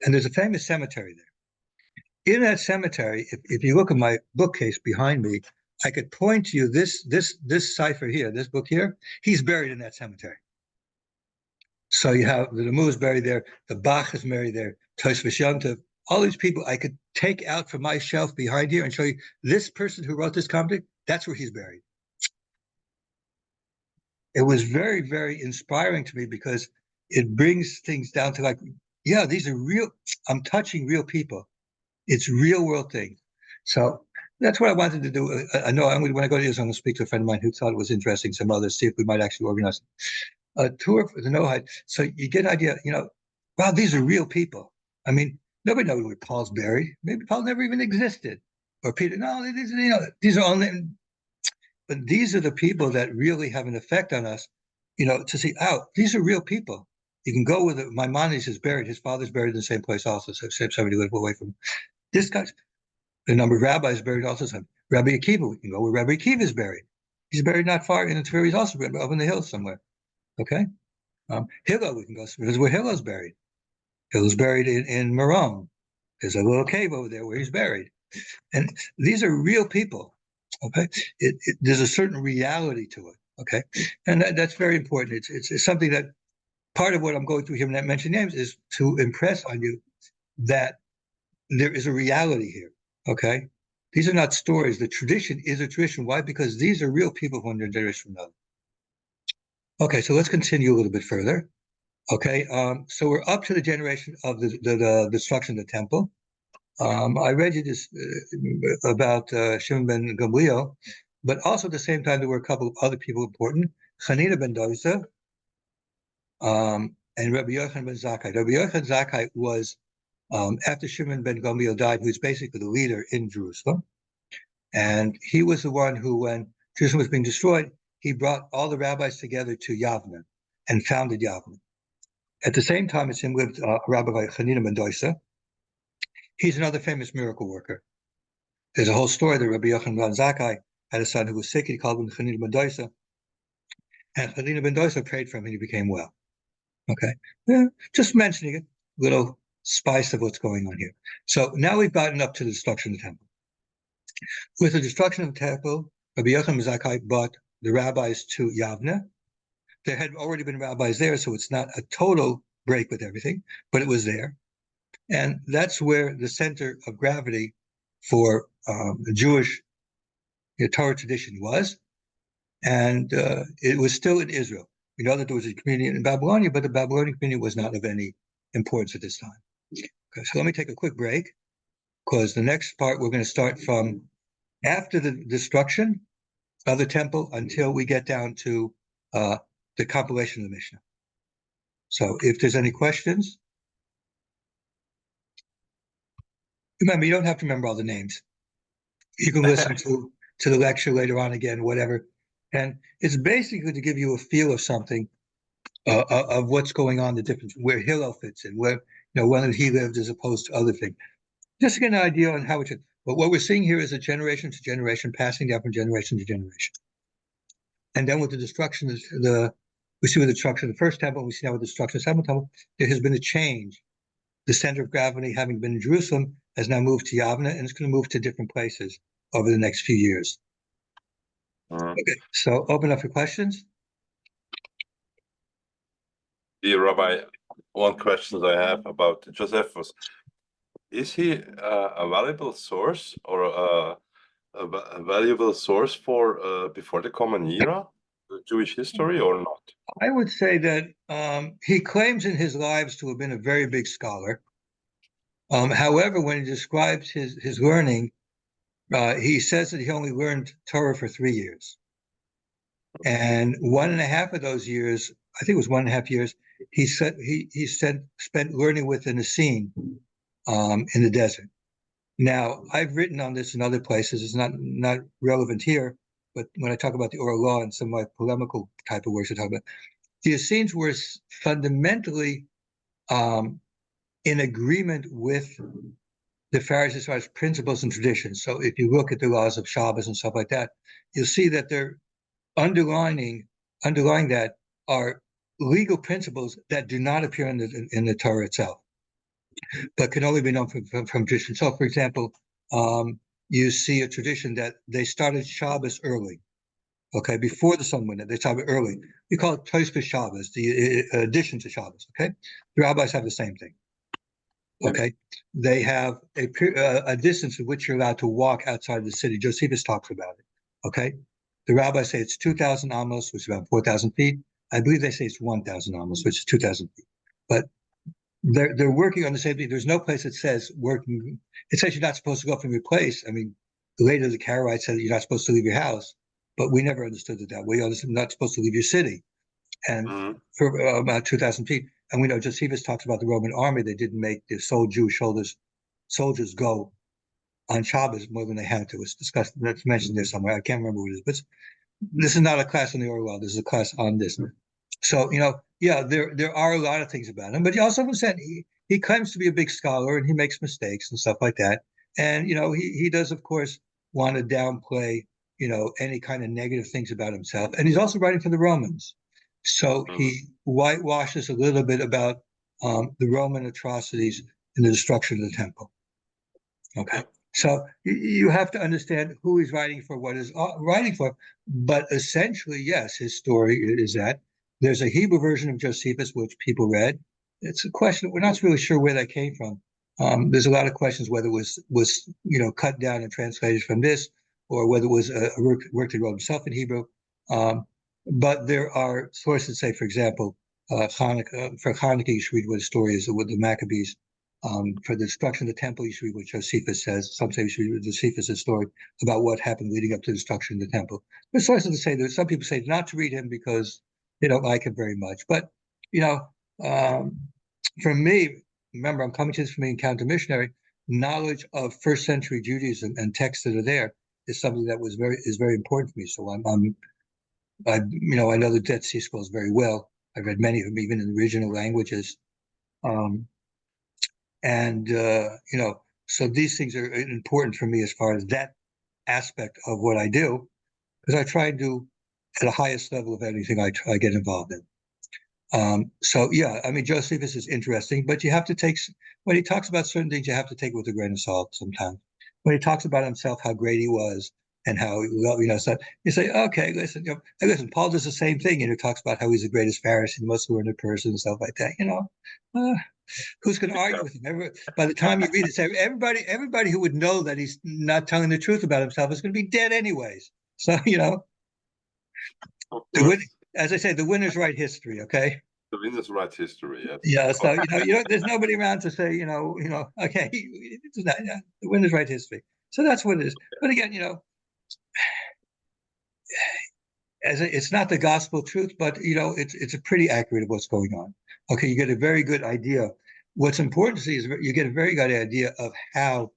And there's a famous cemetery there. In that cemetery, if you look at my bookcase behind me, I could point to you this cipher here, this book here. He's buried in that cemetery. So you have the Namu is buried there, the Bach is buried there, Tosfos Yontif, all these people I could take out from my shelf behind here and show you this person who wrote this comic, that's where he's buried. It was very, very inspiring to me because it brings things down to like, yeah, these are real, I'm touching real people. It's real world things. So that's what I wanted to do. I know when I go to Israel, I'm going to speak to a friend of mine who thought it was interesting, some others, see if we might actually organize a tour for the Noahide. So you get an idea, wow, these are real people. I mean, nobody knows where Paul's buried. Maybe Paul never even existed. Or Peter, no, these are only, but these are the people that really have an effect on us, to see, these are real people. You can go with it. Maimonides is buried. His father's buried in the same place also, so somebody lived away from him. This guy's, the number of rabbis buried also. Rabbi Akiva, we can go where Rabbi Akiva is buried. He's buried not far in the Tver. He's also buried up in the hills somewhere. Okay. Hillel, we can go. This is where Hillel's buried. Hillel's buried in Meron. There's a little cave over there where he's buried. And these are real people. Okay. There's a certain reality to it. Okay. And that's very important. It's something that part of what I'm going through here when I mention names is to impress on you that there is a reality here. Okay. These are not stories. The tradition is a tradition. Why? Because these are real people from one generation from another. Okay, so let's continue a little bit further. Okay, so we're up to the generation of the destruction of the temple. I read you this about Shimon ben Gamliel, but also at the same time there were a couple of other people important: Hanina ben Dosa and Rabbi Yochanan ben Zakkai. Rabbi Yochanan Zakkai was after Shimon ben Gamliel died, who was basically the leader in Jerusalem, and he was the one who, when Jerusalem was being destroyed, he brought all the rabbis together to Yavne and founded Yavne. At the same time as him lived Rabbi Hanina ben Dosa. He's another famous miracle worker. There's a whole story that Rabbi Yochanan ben Zakkai had a son who was sick. He called him Hanina ben Dosa. And Hanina ben Dosa prayed for him and he became well. Okay. Yeah, just mentioning it, little spice of what's going on here. So now we've gotten up to the destruction of the temple. With the destruction of the temple, Rabbi Yochanan ben Zakkai brought the rabbis to Yavne. There had already been rabbis there, so it's not a total break with everything, but it was there. And that's where the center of gravity for the Jewish Torah tradition was. And it was still in Israel. We know that there was a community in Babylonia, but the Babylonian community was not of any importance at this time. Okay, so let me take a quick break, because the next part we're going to start from after the destruction of the temple until we get down to the compilation of the Mishnah. So if there's any questions, remember, you don't have to remember all the names. You can listen to the lecture later on again, whatever. And it's basically to give you a feel of something, of what's going on, the difference, where Hillel fits in, where, when he lived as opposed to other things. Just to get an idea on how it should. But what we're seeing here is a generation to generation, passing down from generation to generation. And then with the destruction of we see with the destruction of the first temple, we see now with the destruction of the second temple, there has been a change. The center of gravity, having been in Jerusalem, has now moved to Yavne, and it's going to move to different places over the next few years. Okay, so open up for questions. Dear Rabbi, one question I have about Josephus. Is he a valuable source or a valuable source for before the Common Era, Jewish history, or not? I would say that he claims in his lives to have been a very big scholar. However, when he describes his learning, he says that he only learned Torah for 3 years. And 1.5 of those years, I think it was 1.5 years, he said spent learning with an Essene in the desert. Now, I've written on this in other places. It's not relevant here, but when I talk about the oral law and some of my polemical type of works I talk about, the Essenes were fundamentally in agreement with the Pharisees as far as principles and traditions. So if you look at the laws of Shabbos and stuff like that, you'll see that they're underlying that are legal principles that do not appear in the Torah itself, but can only be known from tradition. So, for example, you see a tradition that they started Shabbos early. Okay, before the sun went up, they started early. We call it Tosfos Shabbos, the addition to Shabbos. Okay, the rabbis have the same thing. Okay, they have a distance at which you're allowed to walk outside the city. Josephus talks about it. Okay, the rabbis say it's 2,000 amos, which is about 4,000 feet. I believe they say it's 1,000 amos, which is 2,000 feet. But they're working on the same thing. There's no place that says working. It says you're not supposed to go from your place. I mean, later the Karaites said you're not supposed to leave your house, but we never understood it that way. We understood you're not supposed to leave your city, and for about 2,000 feet. And we know Josephus talks about the Roman army. They didn't make the sole Jewish soldiers go on Shabbos more than they had to. It's discussed. That's mentioned there somewhere. I can't remember what it is, but this is not a class on the oral law. This is a class on this. So, yeah, there are a lot of things about him, but he also said he claims to be a big scholar and he makes mistakes and stuff like that. And, he does, of course, want to downplay, any kind of negative things about himself. And he's also writing for the Romans. So he whitewashes a little bit about the Roman atrocities and the destruction of the temple. Okay. So you have to understand who he's writing for, what he's writing for. But essentially, yes, his story is that there's a Hebrew version of Josephus, which people read. It's a question. We're not really sure where that came from. There's a lot of questions whether it was cut down and translated from this, or whether it was a work that wrote himself in Hebrew. But there are sources that say, for example, Hanukkah, for Hanukkah, you should read what the story is with the Maccabees. For the destruction of the temple, you should read what Josephus says. Some say you should read Josephus' story about what happened leading up to the destruction of the temple. There's sources that say that some people say not to read him because they don't like him very much. But, for me, remember, I'm coming to this from being counter missionary. Knowledge of first century Judaism and texts that are there is something that is very important for me. So I know the Dead Sea Scrolls very well. I've read many of them, even in the original languages. So these things are important for me as far as that aspect of what I do, because I try to do at the highest level of anything I get involved in. So yeah, I mean, Josephus is interesting, but you have to take, when he talks about certain things, you have to take it with a grain of salt sometimes. When he talks about himself, how great he was, and how, so you say, okay, listen, Paul does the same thing, and he talks about how he's the greatest Pharisee, the most learned person, and stuff like that, who's going to argue with him? By the time you read it, say everybody who would know that he's not telling the truth about himself is going to be dead anyways. So, as I say, the winners write history. Okay. The winners write history. Yes. Yeah. So there's nobody around to say okay, the winners write history. So that's what it is. But again, it's not the gospel truth, but it's a pretty accurate of what's going on. Okay, you get a very good idea. What's important to see is you get a very good idea of how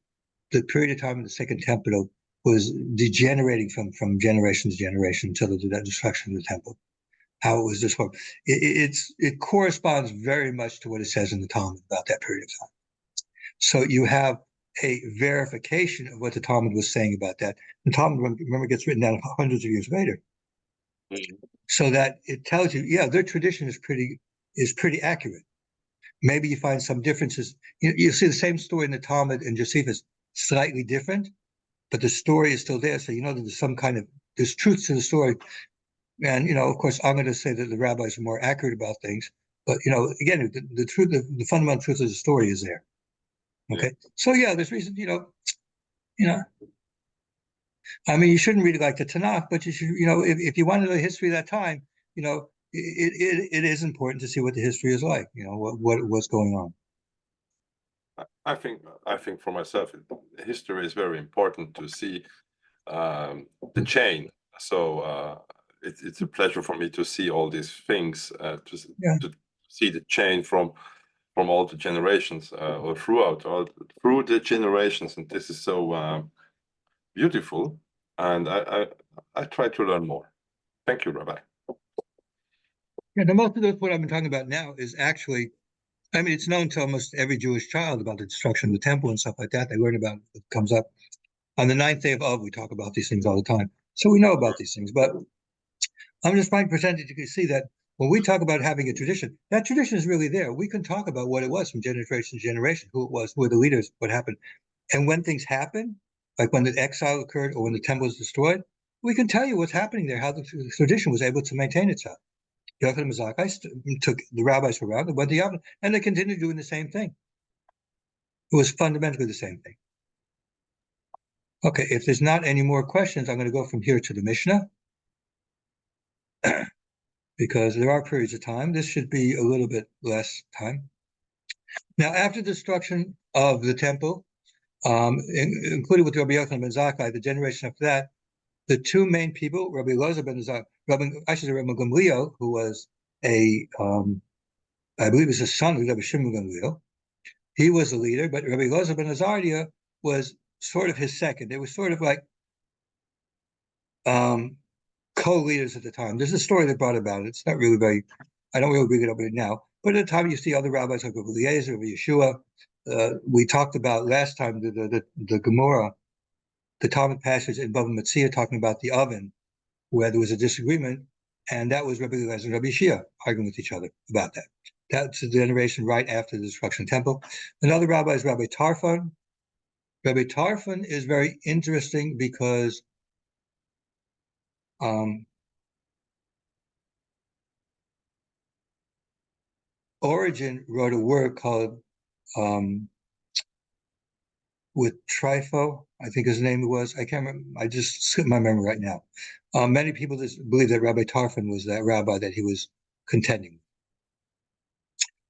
the period of time in the Second Temple was degenerating from generation to generation until the destruction of the temple. How it was this form. It corresponds very much to what it says in the Talmud about that period of time. So you have a verification of what the Talmud was saying about that. The Talmud, remember, gets written down hundreds of years later. So that it tells you, yeah, their tradition is pretty accurate. Maybe you find some differences. You see the same story in the Talmud and Josephus, slightly different, but the story is still there. So that there's some kind of there's truth to the story. And, of course, I'm going to say that the rabbis are more accurate about things. But, again, the truth, the fundamental truth of the story is there. Okay. Yeah. So, yeah, there's reason, I mean, you shouldn't read it like the Tanakh, but you should, if you want to know the history of that time, it is important to see what the history is like, what's going on. I think for myself, history is very important to see the chain. So it's a pleasure for me to see all these things, to see the chain from all the generations, or through the generations, and this is so beautiful. And I try to learn more. Thank you, Rabbi. Yeah, the most of what I've been talking about now is actually, I mean, it's known to almost every Jewish child about the destruction of the temple and stuff like that. They learn about it comes up. On the 9th day of Av, we talk about these things all the time. So we know about these things. But I'm just trying to present it. You can see that when we talk about having a tradition, that tradition is really there. We can talk about what it was from generation to generation, who it was, who were the leaders, what happened. And when things happen, like when the exile occurred or when the temple was destroyed, we can tell you what's happening there, how the tradition was able to maintain itself. Yochanan Zakkai took the rabbis around and went to Yavne, and they continued doing the same thing. It was fundamentally the same thing. Okay, if there's not any more questions, I'm going to go from here to the Mishnah because there are periods of time. This should be a little bit less time. Now, after the destruction of the temple, including with Rabbi Yochanan ben Zakkai, the generation after that, the two main people, Rabbi Elazar ben Zakkai, Rabbi Gamliel, who was I believe is a son of Rabbi Shimon Gamliel. He was the leader, but Rabbi Elazar ben Azariah was sort of his second. They were sort of like co-leaders at the time. There's a story that brought about it. It's not really very, I don't really bring it up with it now. But at the time, you see other rabbis like Rabbi Eliezer, Rabbi Yeshua. We talked about last time the Gemara, the Talmud passage in Bava Metzia talking about the oven, where there was a disagreement, and that was Rabbi Eliezer and Rabbi Shia arguing with each other about that. That's the generation right after the destruction of the temple. Another rabbi is Rabbi Tarfon. Rabbi Tarfon is very interesting because Origen wrote a work called with Trifo, I think his name was. I can't remember. I just slipped my memory right now. Many people believe that Rabbi Tarfon was that rabbi that he was contending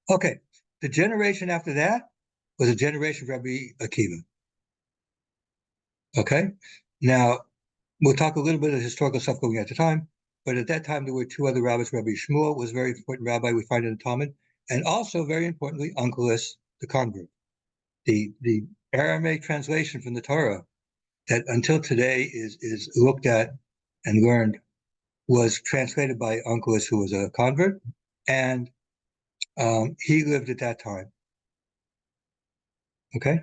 with. Okay, the generation after that was a generation of Rabbi Akiva. Okay, now we'll talk a little bit of historical stuff going at the time, but at that time there were two other rabbis. Rabbi Shmuel was a very important rabbi we find in the Talmud, and also very importantly, Onkelos, the convert. The Aramaic translation from the Torah that until today is looked at and learned was translated by Onkelos, who was a convert, and he lived at that time. Okay,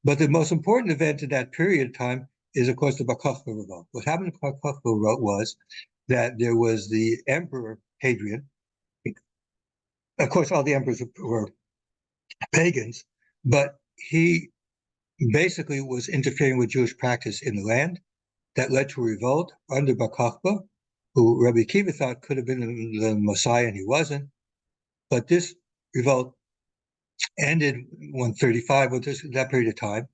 but the most important event in that period of time is, of course, the Bar Kokhba revolt. What happened in the Bar Kokhba revolt was that there was the Emperor Hadrian. Of course, all the emperors were pagans, but he basically was interfering with Jewish practice in the land. That led to a revolt under Bar Kokhba, who Rabbi Akiva thought could have been the Messiah, and he wasn't. But this revolt ended 135, that period of time.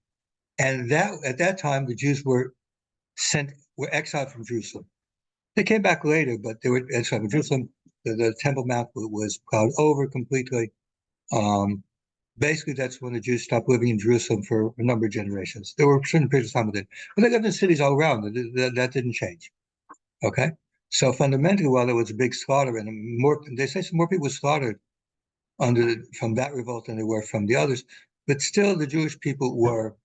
And that at that time, the Jews were exiled from Jerusalem. They came back later, but they were exiled from Jerusalem. The Temple Mount was plowed over completely. Basically, that's when the Jews stopped living in Jerusalem for a number of generations. There were certain periods of time with it, but they lived in cities all around. That didn't change. Okay, so fundamentally, while there was a big slaughter and they say some more people were slaughtered from that revolt than there were from the others, but still, the Jewish people were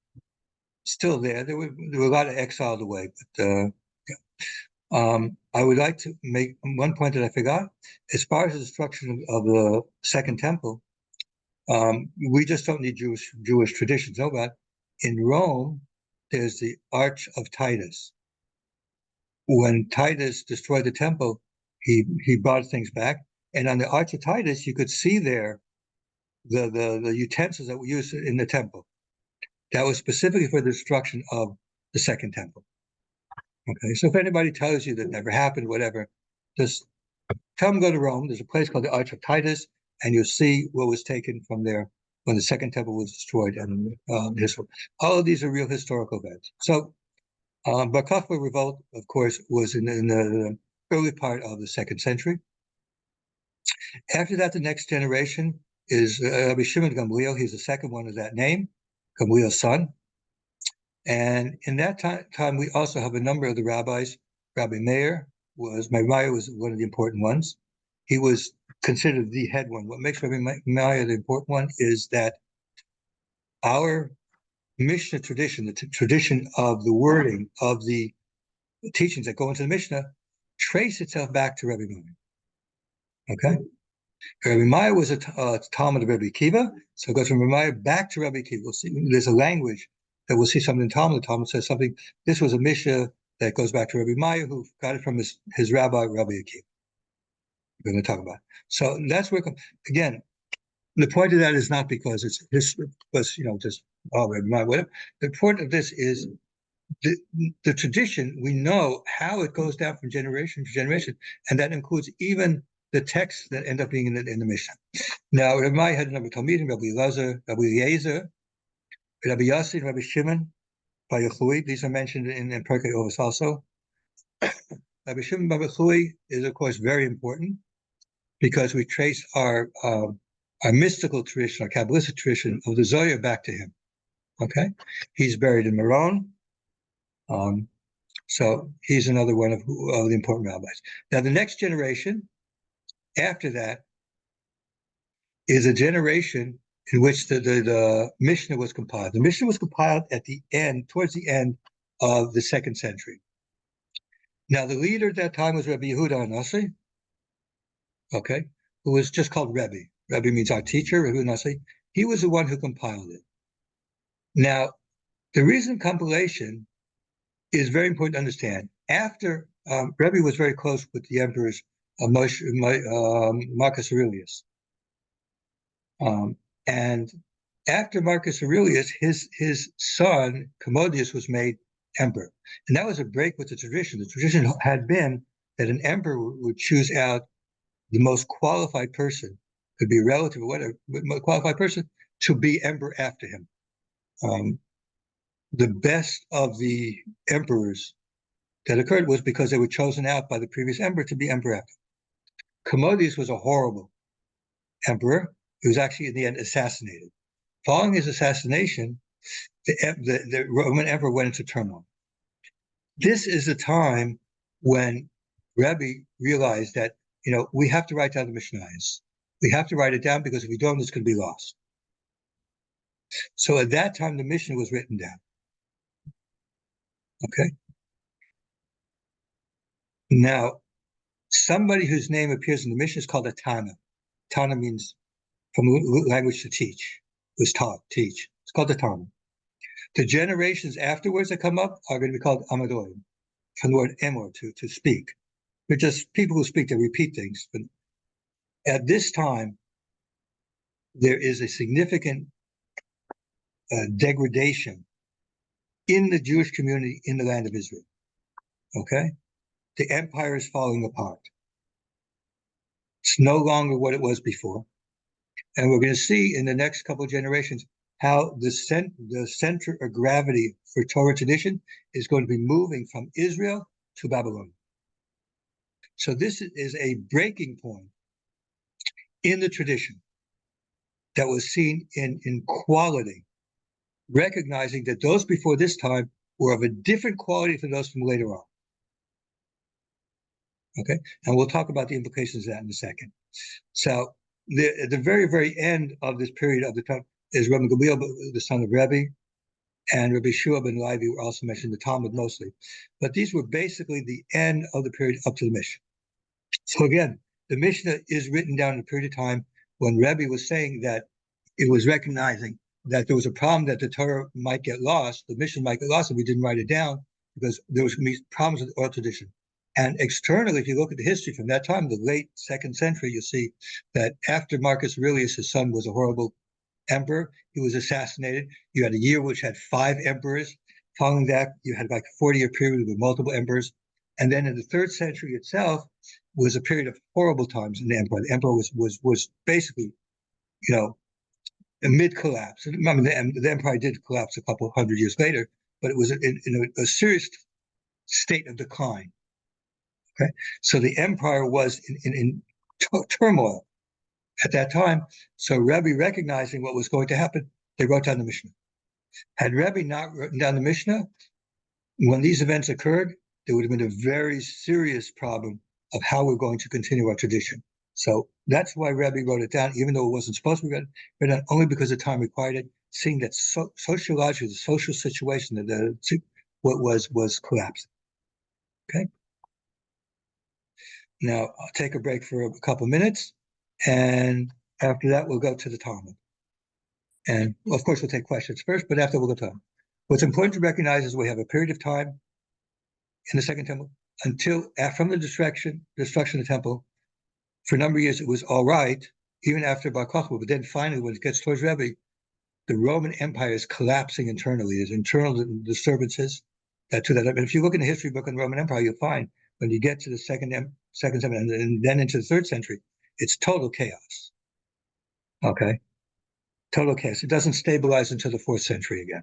still there. There were a lot of exiled away, but yeah. I would like to make one point that I forgot. As far as the destruction of the Second Temple, we just don't need Jewish traditions. Know that in Rome, there's the Arch of Titus. When Titus destroyed the temple, he brought things back, and on the Arch of Titus, you could see there the utensils that were used in the temple. That was specifically for the destruction of the Second Temple. Okay, so if anybody tells you that never happened, whatever, just tell them go to Rome. There's a place called the Arch of Titus, and you'll see what was taken from there when the Second Temple was destroyed. And all of these are real historical events. So, Bar Kokhba revolt, of course, was in the early part of the 2nd century. After that, the next generation is Rabbi Shimon Gamliel. He's the second one of that name, Gamliel's son. And in that time, we also have a number of the rabbis. Rabbi Meir was one of the important ones. He was considered the head one. What makes Rabbi Meir the important one is that our Mishnah tradition, the tradition of the wording of the teachings that go into the Mishnah, trace itself back to Rabbi Meir. Okay? Rabbi Meir was a Talmud of Rabbi Akiva, so it goes from Rabbi Meir back to Rabbi Akiva. We'll see, there's a language that we'll see something in Talmud. The Talmud says something. This was a Mishnah that goes back to Rabbi Meir, who got it from his rabbi, Rabbi Akiva. We're going to talk about it. So that's where, again, the point of that is not because it's just Rabbi Meir, whatever. The point of this is the tradition. We know how it goes down from generation to generation, and that includes even the texts that end up being in the Mishnah. Now, Rabbi Meir had a number of Talmidim, Rabbi Elazar, Rabbi Eliezer, Rabbi Yossi, and Rabbi Shimon, Bar Yochai. These are mentioned in Perkei Avos also. Rabbi Shimon Bar Yochai is, of course, very important because we trace our mystical tradition, our Kabbalistic tradition of the Zohar back to him. Okay? He's buried in Meron. So he's another one of the important rabbis. Now, the next generation after that is a generation in which the Mishnah was compiled. The Mishnah was compiled towards the end of the 2nd century. Now, the leader at that time was Rabbi Yehuda Hanassi, okay, who was just called Rebbe. Rebbe means our teacher, Rabbi Hanassi. He was the one who compiled it. Now, the reason compilation is very important to understand. After Rebbe was very close with the emperors Marcus Aurelius. And after Marcus Aurelius, his son, Commodius, was made emperor. And that was a break with the tradition. The tradition had been that an emperor would choose out the most qualified person, could be a relative or whatever, but most qualified person to be emperor after him. The best of the emperors that occurred was because they were chosen out by the previous emperor to be emperor after. Commodius was a horrible emperor. He was actually in the end assassinated. Following his assassination, the Roman emperor went into turmoil. This is the time when Rebbe realized that, we have to write down the Mishnayos. We have to write it down because if we don't, it's going to be lost. So at that time, the Mishnah was written down. Okay. Now, somebody whose name appears in the Mishnah is called a Tana. Tana means from language to teach. It was taught, teach. It's called a Tana. The generations afterwards that come up are going to be called Amadorim, from the word emor, to speak. They're just people who speak, they repeat things. But at this time, there is a significant degradation in the Jewish community in the land of Israel. Okay? The empire is falling apart. It's no longer what it was before. And we're going to see in the next couple of generations how the center of gravity for Torah tradition is going to be moving from Israel to Babylon. So this is a breaking point in the tradition that was seen in quality, recognizing that those before this time were of a different quality from those from later on. Okay, and we'll talk about the implications of that in a second. So at the very, very end of this period of the time is Rabbi Gamliel, the son of Rebbe, and Rabbi Shua ben Levi were also mentioned in the Talmud mostly. But these were basically the end of the period up to the Mishnah. So again, the Mishnah is written down in a period of time when Rebbe was saying that it was recognizing that there was a problem that the Torah might get lost, the Mishnah might get lost if we didn't write it down, because there was going to be problems with oral tradition. And externally, if you look at the history from that time, the late 2nd century, you'll see that after Marcus Aurelius, his son was a horrible emperor. He was assassinated. You had a year which had 5 emperors. Following that, you had like a 40-year period with multiple emperors. And then in the 3rd century itself was a period of horrible times in the empire. The emperor was basically, mid-collapse. I mean, the empire did collapse a couple hundred years later, but it was in a serious state of decline. Okay, so the empire was in turmoil at that time. So Rebbe, recognizing what was going to happen, they wrote down the Mishnah. Had Rebbe not written down the Mishnah, when these events occurred, there would have been a very serious problem of how we're going to continue our tradition. So that's why Rebbe wrote it down, even though it wasn't supposed to be written down, only because the time required it, seeing that sociologically, the social situation that was collapsing. Okay. Now I'll take a break for a couple of minutes, and after that we'll go to the Talmud. And of course we'll take questions first, but after we'll go to Talmud. What's important to recognize is we have a period of time in the Second Temple until from the destruction of the temple. For a number of years it was all right, even after Bar Kokhba, but then finally when it gets towards Rebbe, the Roman Empire is collapsing internally. There's internal disturbances that to that. I mean, if you look in the history book on the Roman Empire, you'll find when you get to the second century and then into the 3rd century, it's total chaos. Okay, total chaos. It doesn't stabilize until the 4th century again,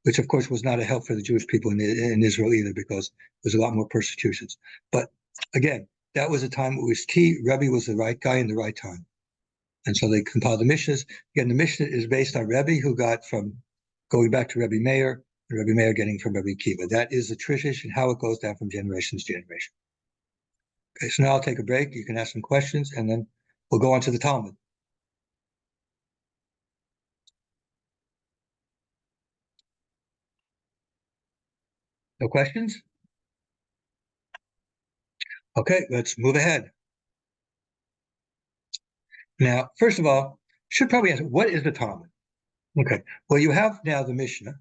which of course was not a help for the Jewish people in Israel either, because there's a lot more persecutions. But again, that was a time it was key. Rebbe was the right guy in the right time. And so they compiled the Mishnahs. Again, the Mishnah is based on Rebbe, who got from going back to Rebbe Meir, and Rebbe Meir getting from Rebbe Kiva. That is the tradition, how it goes down from generation to generation. Okay, so now I'll take a break. You can ask some questions, and then we'll go on to the Talmud. No questions? Okay, let's move ahead. Now, first of all, should probably ask, what is the Talmud? Okay, well, you have now the Mishnah.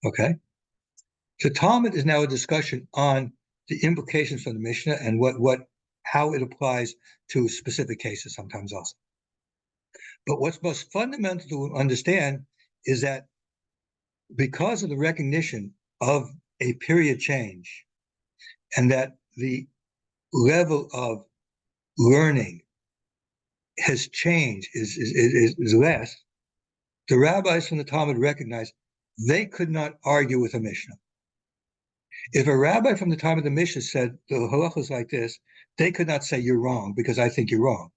Okay, the Talmud is now a discussion on the implications from the Mishnah and how it applies to specific cases sometimes also. But what's most fundamental to understand is that because of the recognition of a period change and that the level of learning has changed, is less, the rabbis from the Talmud recognized they could not argue with a Mishnah. If a rabbi from the time of the Mishnah said the halacha is like this, they could not say you're wrong because I think you're wrong.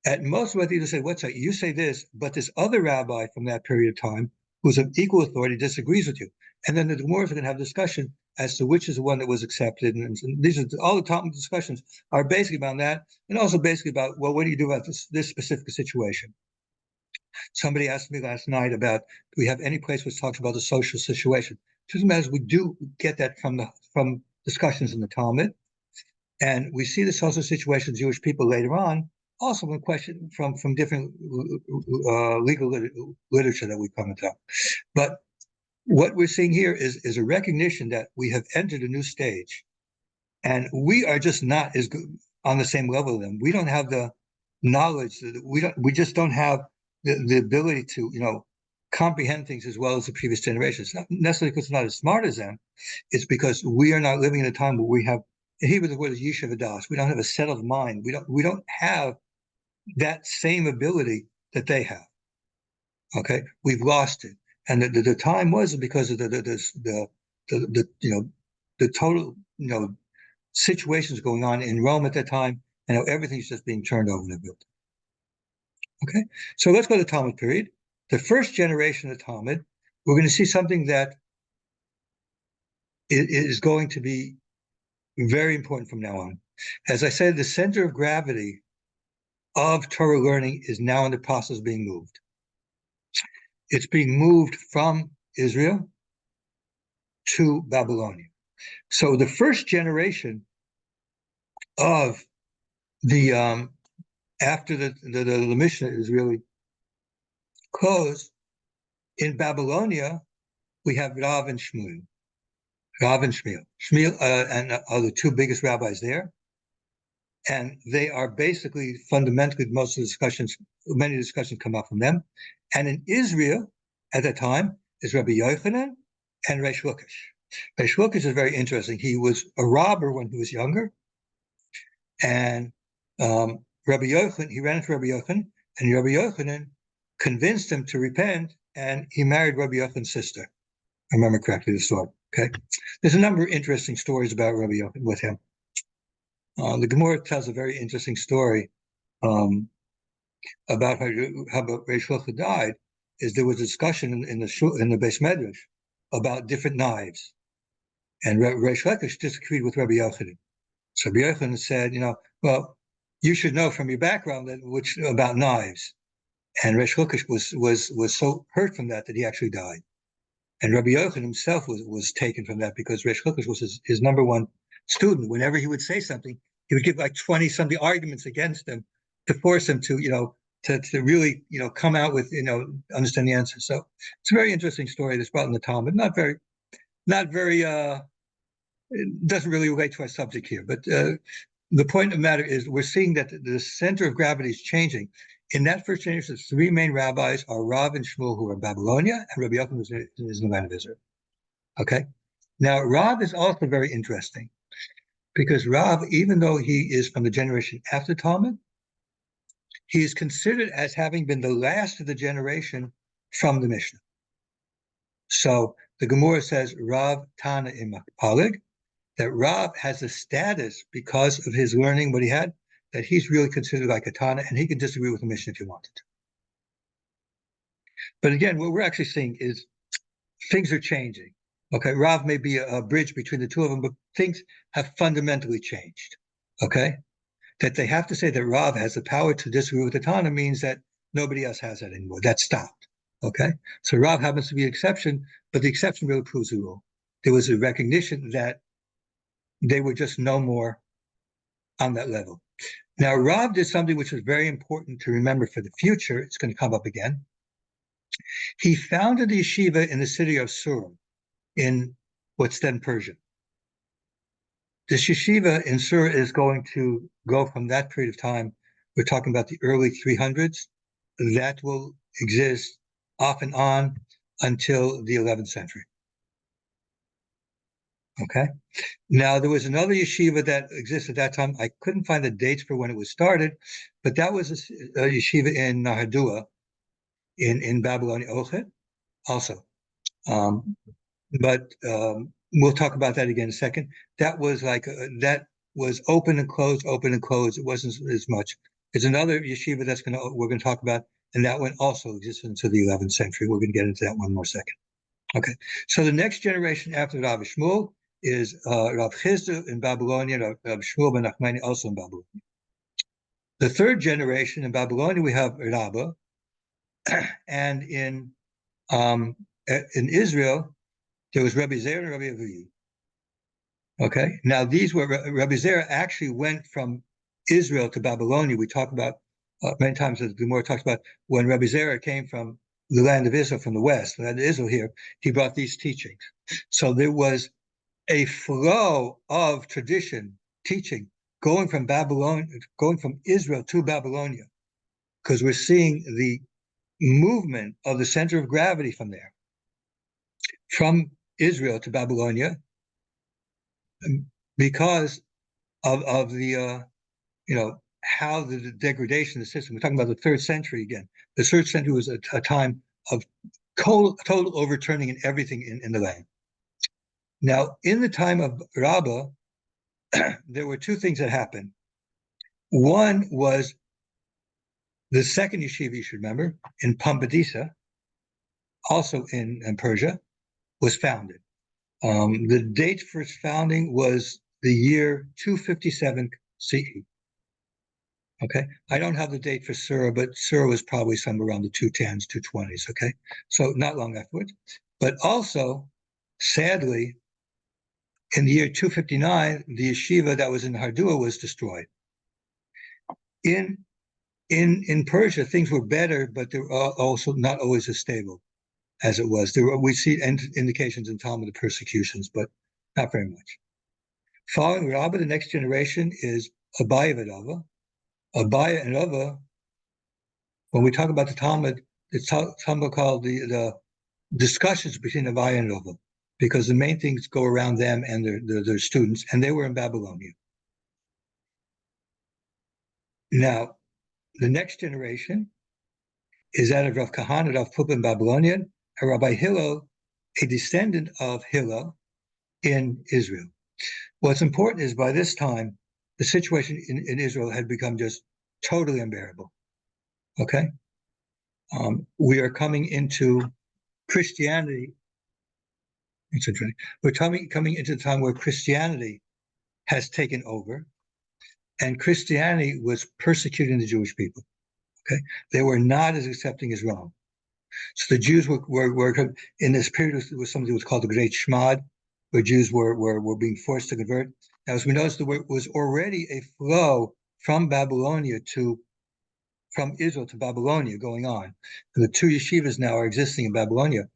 At most, what they would say, what's that? You say this, but this other rabbi from that period of time, who's of equal authority, disagrees with you. And then the Gemara is going to have discussion as to which is the one that was accepted. And these are all the Talmud discussions are basically about that, and also basically about, well, what do you do about this specific situation? Somebody asked me last night about, do we have any place which talks about the social situation? Truth of the matter is, we do get that from discussions in the Talmud, and we see the social situation of Jewish people later on, also from question from different legal literature that we come into. But what we're seeing here is a recognition that we have entered a new stage, and we are just not as good on the same level as them. We don't have the knowledge. We just don't have the ability to comprehend things as well as the previous generations. Not necessarily because we're not as smart as them. It's because we are not living in a time where we have, in Hebrew the word is yishuv das. We don't have a settled mind. We don't have that same ability that they have. Okay, we've lost it, and the time was because of the total situations going on in Rome at that time, and everything's just being turned over and built. Okay, so let's go to the Talmud period. The first generation of the Talmud, we're going to see something that is going to be very important from now on. As I said, the center of gravity of Torah learning is now in the process of being moved. It's being moved from Israel to Babylonia. So the first generation of the after the Mishnah is really closed, in Babylonia we have Rav and Shmuel. Rav and Shmuel. Shmuel are the two biggest rabbis there, and they are basically fundamentally many discussions come out from them. And in Israel at that time, is Rabbi Yochanan and Reish Lakish. Reish Lakish is very interesting. He was a robber when he was younger, and Rabbi Yochanan, he ran into Rabbi Yochanan, and Rabbi Yochanan convinced him to repent, and he married Rabbi Yochanan's sister. I remember correctly the story. Okay, there's a number of interesting stories about Rabbi Yochanan with him. The Gemara tells a very interesting story about how Reish Lakish died. Is there was a discussion in the Beis Medrash about different knives, and Reish Lakish disagreed with Rabbi Yochanan. So Rabbi Yochanan said, well, you should know from your background about knives. And Reish Lakish was so hurt from that he actually died. And Rabbi Yochanan himself was taken from that because Reish Lakish was his number one student. Whenever he would say something, he would give like 20-something arguments against him to force him to really come out with understand the answer. So it's a very interesting story that's brought in the Talmud. Not very it doesn't really relate to our subject here, but the point of the matter is we're seeing that the center of gravity is changing. In that first generation, the three main rabbis are Rav and Shmuel, who are in Babylonia, and Rabbi Yochanan is in the land of Israel. Okay? Now, Rav is also very interesting because Rav, even though he is from the generation after Talmud, he is considered as having been the last of the generation from the Mishnah. So the Gemara says, Rav Tana Imakpalig, that Rav has a status because of his learning, what he had, that he's really considered like a Tana, and he can disagree with the Mishnah if he wanted to. But again, what we're actually seeing is things are changing. Okay, Rav may be a bridge between the two of them, but things have fundamentally changed. Okay, that they have to say that Rav has the power to disagree with the Tana means that nobody else has that anymore. That stopped. Okay, so Rav happens to be an exception, but the exception really proves the rule. There was a recognition that they were just no more on that level. Now, Rav did something which was very important to remember for the future. It's going to come up again. He founded a yeshiva in the city of Sur, in what's then Persia. This yeshiva in Sur is going to go from that period of time. We're talking about the early 300s. That will exist off and on until the 11th century. Okay. Now, there was another yeshiva that existed at that time. I couldn't find the dates for when it was started, but that was a yeshiva in Nahadua in Babylonia, Ochet, also. But we'll talk about that again in a second. That was that was open and closed, open and closed. It wasn't as much. There's another yeshiva we're going to talk about, and that one also existed until the 11th century. We're going to get into that one more second. Okay. So the next generation after Rav Shmuel is Rav Chizda in Babylonia, Rav Shmuel ben Nachmani also in Babylonia. The third generation in Babylonia, we have Rabbah, and in Israel, there was Rabbi Zera and Rabbi Avihu. Okay, now these were, Rabbi Zera actually went from Israel to Babylonia. We talk about many times, as the Gemara talks about, when Rabbi Zera came from the land of Israel, from the west, the land of Israel here, he brought these teachings. So there was a flow of tradition, teaching, going from Israel to Babylonia, because we're seeing the movement of the center of gravity from there, from Israel to Babylonia, because of the how the degradation of the system. We're talking about the 3rd century again. The 3rd century was a time of total overturning in everything in the land. Now, in the time of Rabbah, there were two things that happened. One was the second yeshiva, you should remember, in Pumbedisa, also in Persia, was founded. The date for its founding was the year 257 CE. Okay, I don't have the date for Sur, but Sur was probably somewhere around the 210s, 220s. Okay, so not long afterwards. But also, sadly, in the year 259, the yeshiva that was in Hardua was destroyed. In Persia, things were better, but they were also not always as stable as it was. We see indications in Talmud of persecutions, but not very much. Following Rabbah, the next generation is Abaye and Rava. Abaye and Rava, when we talk about the Talmud, it's Talmud called the discussions between Abai and Rava, because the main things go around them and their students, and they were in Babylonia. Now, the next generation is that of Rav Kahana, Rav Pupa in Babylonian, and Rabbi Hillel, a descendant of Hillel in Israel. What's important is by this time, the situation in Israel had become just totally unbearable. Okay? We are coming into Christianity. We're coming into the time where Christianity has taken over, and Christianity was persecuting the Jewish people. Okay, they were not as accepting as Rome. So the Jews were in this period. There was something that was called the Great Shmad, where Jews were being forced to convert. Now, as we noticed, there was already a flow from Israel to Babylonia going on. And the two yeshivas now are existing in Babylonia,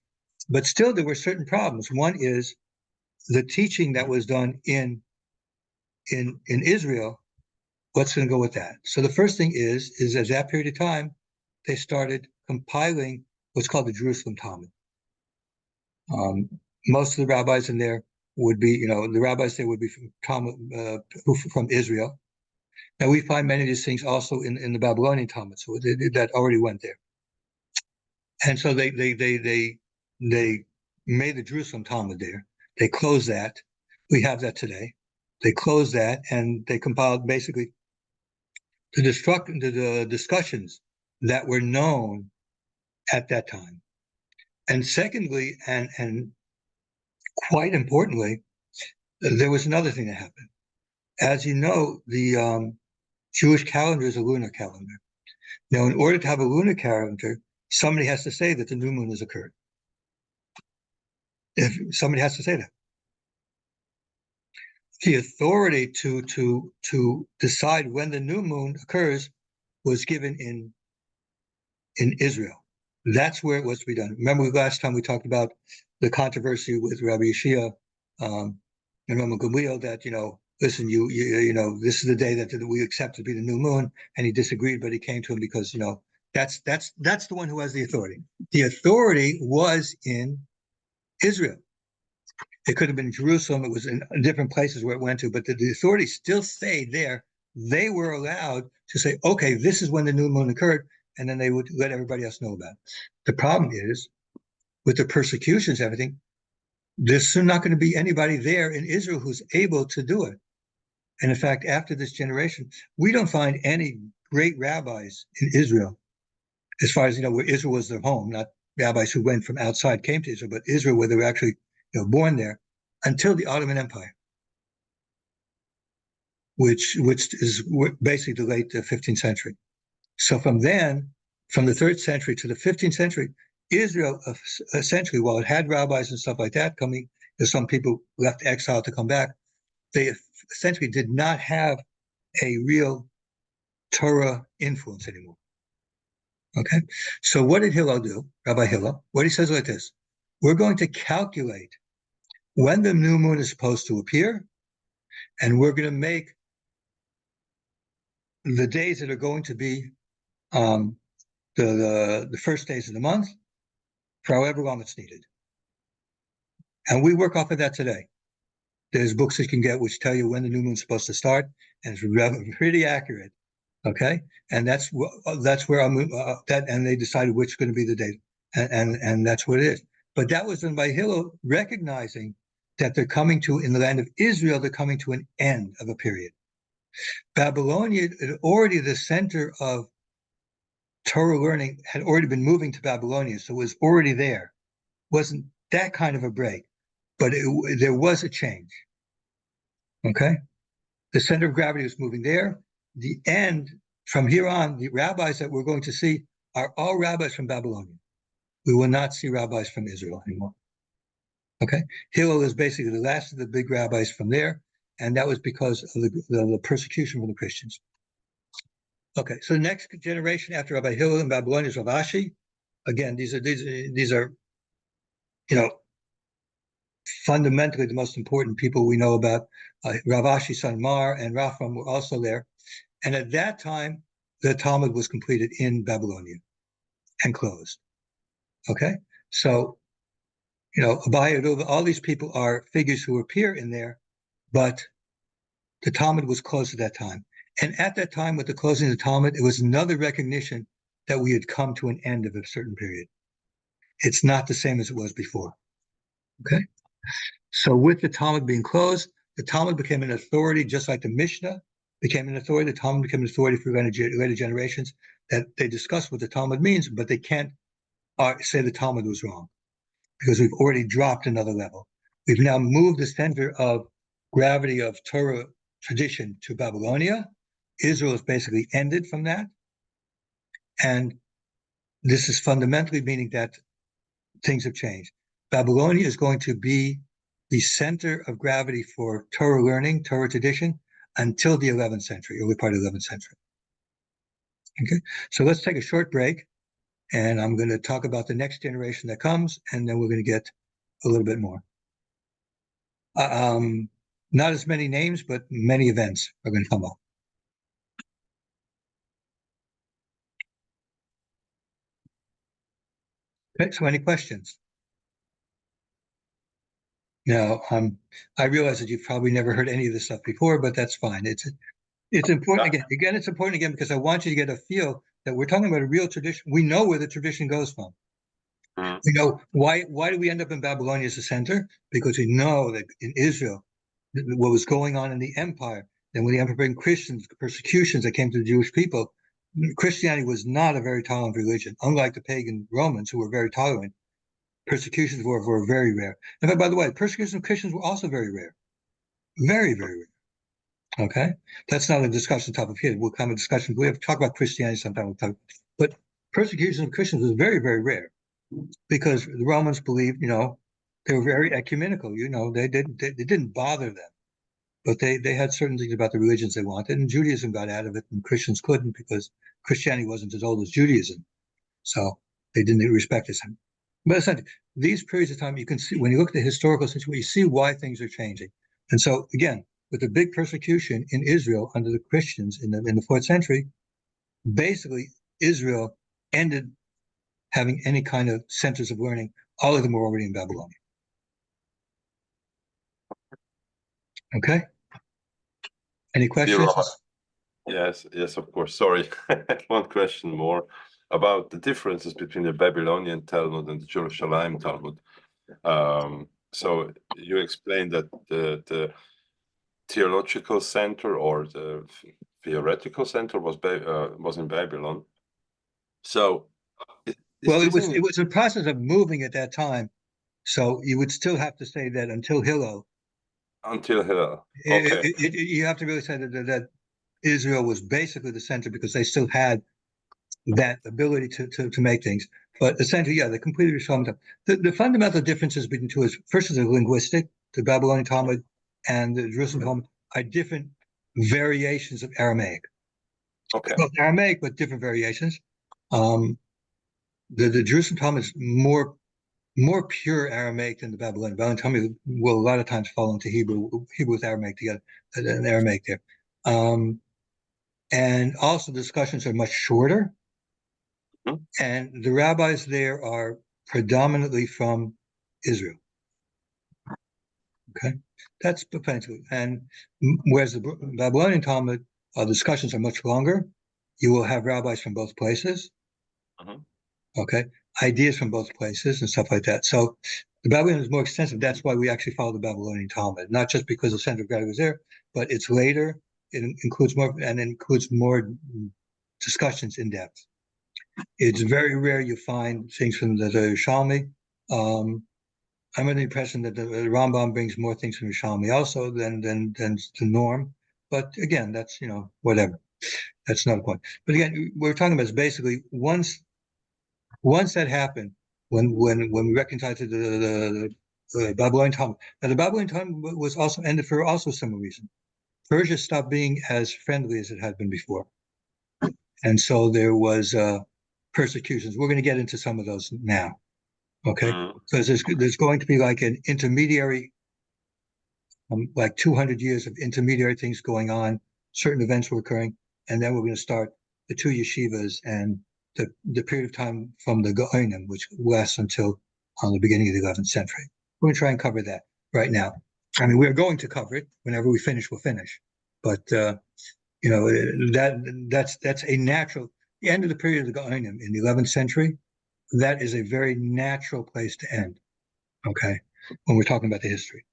but still there were certain problems. One is the teaching that was done in Israel. What's going to go with that? So the first thing is at that period of time, they started compiling what's called the Jerusalem Talmud. Most of the rabbis in there would be, the rabbis there would be from Israel. Now we find many of these things also in the Babylonian Talmud, so that already went there. And so they made the Jerusalem Talmud there. They closed that. We have that today. They closed that, and they compiled basically the discussions that were known at that time. And secondly, and quite importantly, there was another thing that happened. As you know, the Jewish calendar is a lunar calendar. Now, in order to have a lunar calendar, somebody has to say that the new moon has occurred. If somebody has to say that. The authority to decide when the new moon occurs was given in Israel. That's where it was to be done. Remember last time we talked about the controversy with Rabbi Yeshua and Rabbi Gamliel that, listen, this is the day that we accept to be the new moon, and he disagreed, but he came to him because, that's the one who has the authority. The authority was in Israel. It could have been Jerusalem. It was in different places where it went to, but the authority still stayed there. They were allowed to say, okay, this is when the new moon occurred, and then they would let everybody else know about it. The problem is, with the persecutions, everything, there's soon not going to be anybody there in Israel who's able to do it. And in fact, after this generation, we don't find any great rabbis in Israel, as far as, where Israel was their home, not rabbis who went from outside, came to Israel, but Israel, where they were actually born there, until the Ottoman Empire, which is basically the late 15th century. So from the 3rd century to the 15th century, Israel essentially, while it had rabbis and stuff like that coming, some people left exile to come back, they essentially did not have a real Torah influence anymore. Okay, so what did Hillel do, Rabbi Hillel? What he says like this: we're going to calculate when the new moon is supposed to appear, and we're going to make the days that are going to be the first days of the month for however long it's needed. And we work off of that today. There's books that you can get which tell you when the new moon's supposed to start, and it's pretty accurate. Okay, and that's where I'm and they decided which is going to be the date, and that's what it is. But that was done by Hillel, recognizing that they're coming to, in the land of Israel, they're coming to an end of a period. Babylonia, already the center of Torah learning, had already been moving to Babylonia, so it was already there. It wasn't that kind of a break, but there was a change. Okay, the center of gravity was moving there. The end, from here on, the rabbis that we're going to see are all rabbis from Babylonia. We will not see rabbis from Israel anymore. Okay, Hillel is basically the last of the big rabbis from there, and that was because of the persecution from the Christians. Okay, so the next generation after Rabbi Hillel in Babylonia is Rav Ashi. Again, these are fundamentally the most important people we know about. Rav Ashi, son Mar, and Rafam were also there. And at that time, the Talmud was completed in Babylonia and closed. Okay, so Abaya, all these people are figures who appear in there, but the Talmud was closed at that time. And at that time, with the closing of the Talmud, it was another recognition that we had come to an end of a certain period. It's not the same as it was before. Okay? So with the Talmud being closed, the Talmud became an authority, just like the Mishnah became an authority. The Talmud became an authority for later generations, that they discuss what the Talmud means, but they can't say the Talmud was wrong, because we've already dropped another level. We've now moved the center of gravity of Torah tradition to Babylonia. Israel has basically ended from that. And this is fundamentally meaning that things have changed. Babylonia is going to be the center of gravity for Torah learning, Torah tradition, until the 11th century, early part of the 11th century. Okay, so let's take a short break, and I'm going to talk about the next generation that comes, and then we're going to get a little bit more. Not as many names, but many events are going to come up. Okay, so any questions? Now, I realize that you've probably never heard any of this stuff before, but that's fine. It's important again. It's important again because I want you to get a feel that we're talking about a real tradition. We know where the tradition goes from. We know why do we end up in Babylonia as a center? Because we know that in Israel, what was going on in the empire, and when the emperor brought Christians, persecutions that came to the Jewish people, Christianity was not a very tolerant religion, unlike the pagan Romans who were very tolerant. Persecutions were very rare. In fact, by the way, persecutions of Christians were also very rare. Very, very rare. Okay? That's not a discussion topic here. We'll come to discussion. We have to talk about Christianity sometime. But persecution of Christians was very, very rare because the Romans believed, they were very ecumenical. They didn't bother them. But they had certain things about the religions they wanted, and Judaism got out of it, and Christians couldn't because Christianity wasn't as old as Judaism. So they didn't respect it. But essentially, these periods of time, you can see, when you look at the historical situation, you see why things are changing. And so, again, with the big persecution in Israel under the Christians in the 4th century, basically Israel ended having any kind of centers of learning. All of them were already in Babylonia. Okay? Any questions? Yes, of course. Sorry, one question more about the differences between the Babylonian Talmud and the Jerusalem Talmud. So you explained that the theological center or the theoretical center was in Babylon. So, it was a process of moving at that time. So you would still have to say that until Hillel. Until Hillel, okay. You have to really say that Israel was basically the center because they still had that ability to make things. But essentially, they completely respond. The fundamental differences between two is, first is the linguistic. The Babylonian Talmud and the Jerusalem Talmud are different variations of Aramaic. Okay. It's both Aramaic, but different variations. The Jerusalem Talmud is more pure Aramaic than the Babylonian. Babylonian Talmud will a lot of times fall into Hebrew with Aramaic together, and Aramaic there. And also discussions are much shorter. Mm-hmm. And the rabbis there are predominantly from Israel. Okay, that's potentially. And whereas the Babylonian Talmud discussions are much longer, you will have rabbis from both places. Mm-hmm. Okay, ideas from both places and stuff like that. So the Babylonian is more extensive. That's why we actually follow the Babylonian Talmud, not just because the center of gravity was there, but it's later. It includes more discussions in depth. It's very rare you find things from the Yerushalmi. I'm under the impression that the Rambam brings more things from Yerushalmi also than the norm. But again, that's whatever. That's not a point. But again, we're talking about is basically once that happened, when we reconciled to the Babylonian Talmud. Now the Babylonian Talmud was also ended for also similar reason. Persia stopped being as friendly as it had been before, and so there was persecutions. We're going to get into some of those now, okay? Because there's going to be like an intermediary, like 200 years of intermediary things going on. Certain events were occurring, and then we're going to start the two yeshivas and the period of time from the Gaonim, which lasts until on the beginning of the 11th century. We're going to try and cover that right now. I mean, we're going to cover it. Whenever we finish, we'll finish. But that's a natural. The end of the period of the Gaonim in the 11th century, that is a very natural place to end. Okay, when we're talking about the history.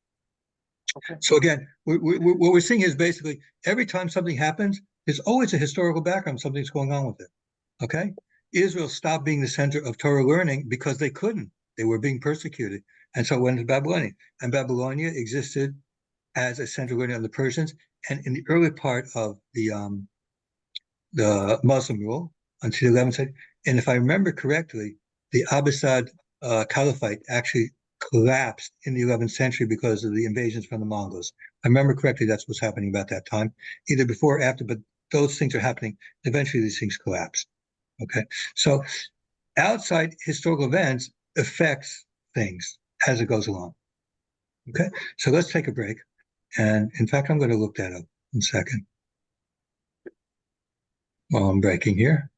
Okay. So again, what we're seeing is basically every time something happens, there's always a historical background. Something's going on with it. Okay, Israel stopped being the center of Torah learning because they couldn't. They were being persecuted, and so went to Babylonia. And Babylonia existed as a center of learning of the Persians. And in the early part of the Muslim rule until the 11th century, and if I remember correctly, the Abbasid Caliphate actually collapsed in the 11th century because of the invasions from the Mongols. I remember correctly, that's what's happening about that time, either before or after, but those things are happening. Eventually, these things collapse. Okay, so outside historical events affects things as it goes along. Okay, so let's take a break. And in fact, I'm going to look that up in a second while I'm breaking here.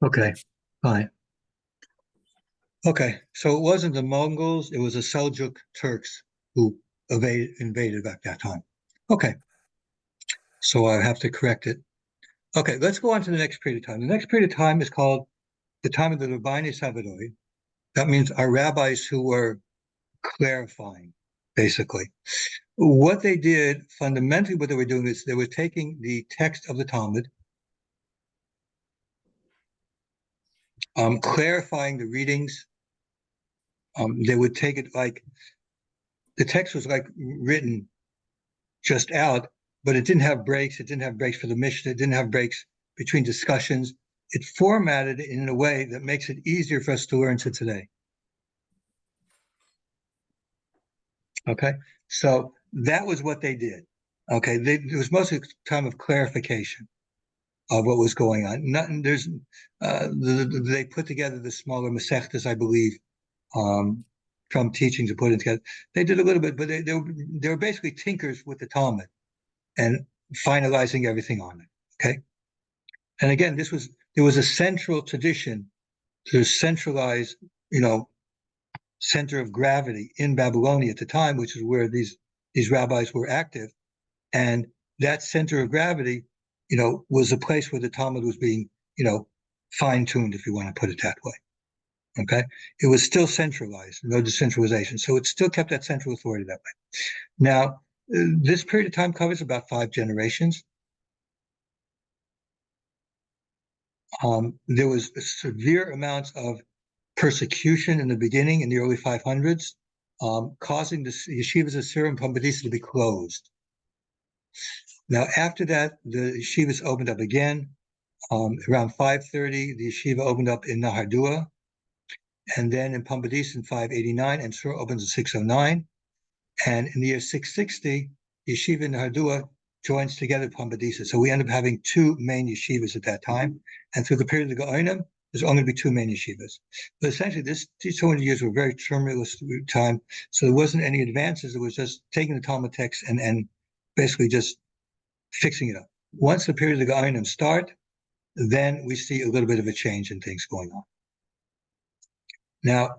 Okay, fine. Okay, so it wasn't the Mongols, it was the Seljuk Turks who invaded back that time. Okay, so I have to correct it. Okay, let's go on to the next period of time. The next period of time is called the time of the Rabbini Savedoi. That means our rabbis who were clarifying, basically. What they did, fundamentally what they were doing is they were taking the text of the Talmud, clarifying the readings. They would take it like the text was like written just out, but it didn't have breaks. It didn't have breaks for the Mishnah. It didn't have breaks between discussions. It formatted it in a way that makes it easier for us to learn to today. Okay, so that was what they did. Okay, it was mostly a time of clarification of what was going on. They put together the smaller Masechtas, I believe, from teachings and put it together. They did a little bit, but they were basically tinkers with the Talmud and finalizing everything on it. Okay, and again, there was a central tradition to centralize, center of gravity in Babylonia at the time, which is where these rabbis were active, and that center of gravity, was a place where the Talmud was being, fine-tuned, if you want to put it that way. Okay, it was still centralized, no decentralization, so it still kept that central authority that way. Now, this period of time covers about 5 generations. There was severe amounts of persecution in the beginning, in the early 500s, causing the yeshivas of Syria and Pumbedisa to be closed. Now, after that, the yeshivas opened up again. Around 530, the yeshiva opened up in Nahardua, and then in Pumbedisa in 589, and Sur opens in 609. And in the year 660, yeshiva in Nahardua joins together with Pumbedisa. So we end up having two main yeshivas at that time. And through the period of the Gaonim, there's only going to be two main yeshivas. But essentially, these 200 years were very tumultuous time. So there wasn't any advances. It was just taking the Talmud text and basically just fixing it up. Once the period of the Gaonim start, then we see a little bit of a change in things going on. Now,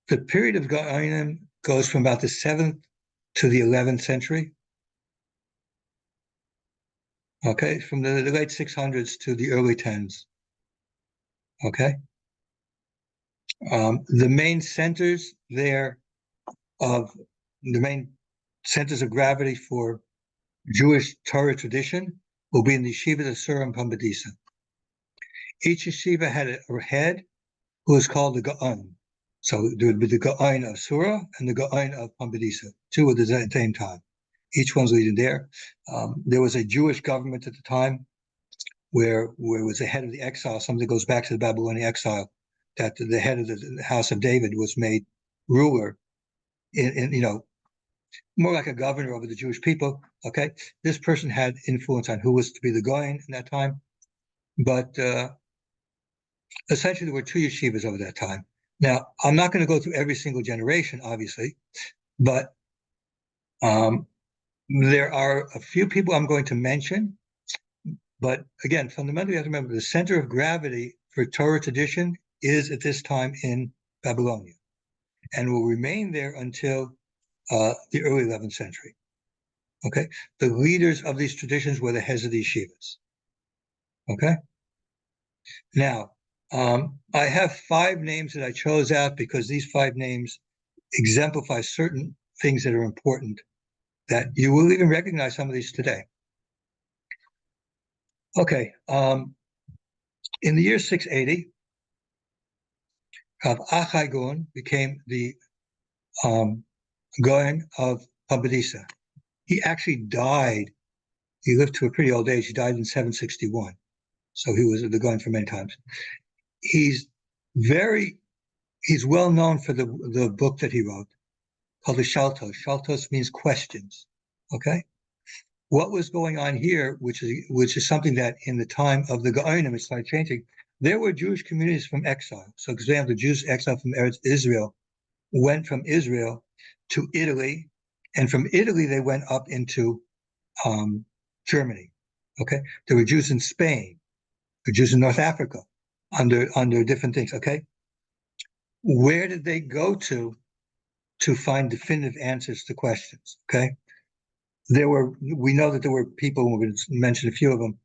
the period of Gaonim goes from about the 7th to the 11th century. Okay, from the late 600s to the early 10s. Okay. The main centers there of gravity for Jewish Torah tradition will be in the yeshiva of Sur and Pumbedisa. Each yeshiva had a head who was called the Gaon. So there would be the Gaon of Surah and the Gaon of Pumbedisa, two at the same time. Each one's leading there. There was a Jewish government at the time where it was the head of the exile, something that goes back to the Babylonian exile, that the head of the house of David was made ruler in more like a governor over the Jewish people. Okay, this person had influence on who was to be the Gaon in that time, but essentially there were two yeshivas over that time. Now, I'm not going to go through every single generation, obviously, but there are a few people I'm going to mention. But again, fundamentally, you have to remember the center of gravity for Torah tradition is at this time in Babylonia and will remain there until the early 11th century. Okay, the leaders of these traditions were the heads of the yeshivas. Okay, now I have 5 names that I chose out because these 5 names exemplify certain things that are important that you will even recognize some of these today. Okay, in the year 680, Rav Achai Gaon became the Gaon of Pumbedisa. He actually died. He lived to a pretty old age. He died in 761. So he was the Gaon for many times. He's well known for the book that he wrote called the Shaltos. Shaltos means questions. Okay. What was going on here, which is something that in the time of the Gaonim it started changing. There were Jewish communities from exile. So, for example, the Jews exiled from Israel went from Israel to Italy, and from Italy they went up into Germany. Okay, there were Jews in Spain, there were Jews in North Africa, under different things. Okay, where did they go to find definitive answers to questions? Okay, we know that there were people, and we're going to mention a few of them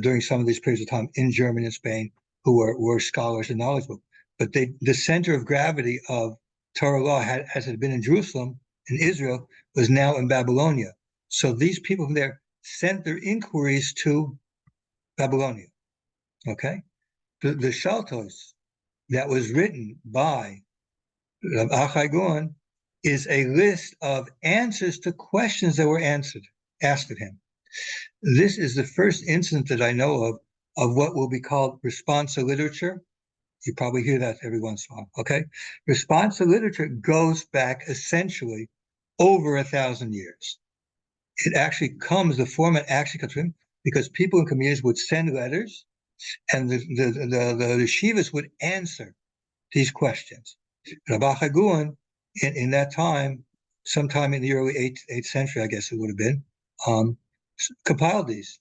during some of these periods of time in Germany and Spain who were scholars and knowledgeable. But the center of gravity of Torah law, as it had been in Jerusalem, in Israel, was now in Babylonia. So these people from there sent their inquiries to Babylonia. Okay, the Shaltos that was written by Rav Achai Gaon is a list of answers to questions that were asked of him. This is the first instance that I know of what will be called responsa literature. You probably hear that every once in a while. Okay, responsa literature goes back essentially over 1,000 years. The format actually comes from because people in communities would send letters, and the yeshivas would answer these questions. Rabbi Achai Gaon, in that time, sometime in the early 8th century, I guess it would have been, compiled these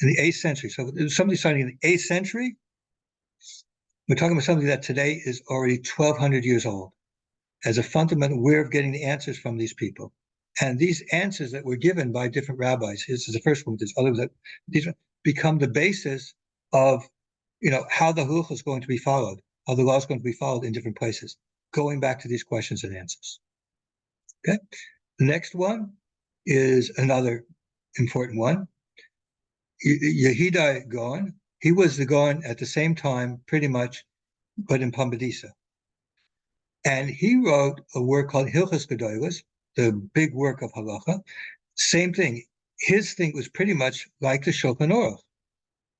in the 8th century. So somebody starting in the 8th century, we're talking about something that today is already 1,200 years old as a fundamental way of getting the answers from these people. And these answers that were given by different rabbis, this is the first one, there's others that these become the basis of, how the halacha is going to be followed, how the law is going to be followed in different places, going back to these questions and answers. Okay. The next one is another important one. Yehidai Gaon, he was the Gaon at the same time, pretty much, but in Pumbedisa. And he wrote a work called Hilchos Gedolos, the big work of halacha. Same thing. His thing was pretty much like the Shulchan Aruch.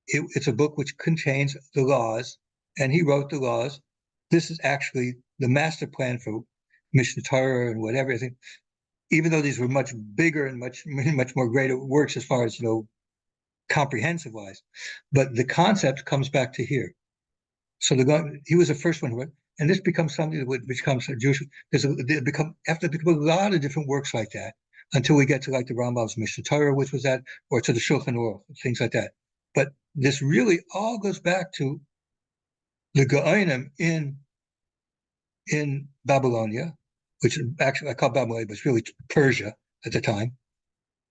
It's a book which contains the laws, and he wrote the laws. This is actually the master plan for Mishnah Torah and whatever. I think, even though these were much bigger and much more greater works as far as comprehensive wise, but the concept comes back to here. So he was the first one who wrote, and this becomes something that becomes a Jewish. After a lot of different works like that, until we get to like the Rambam's Mishnah Torah, which was that, or to the Shulchan Aruch, things like that. But this really all goes back to the Gaonim in Babylonia, which actually I call Babylonia, but it's really Persia at the time.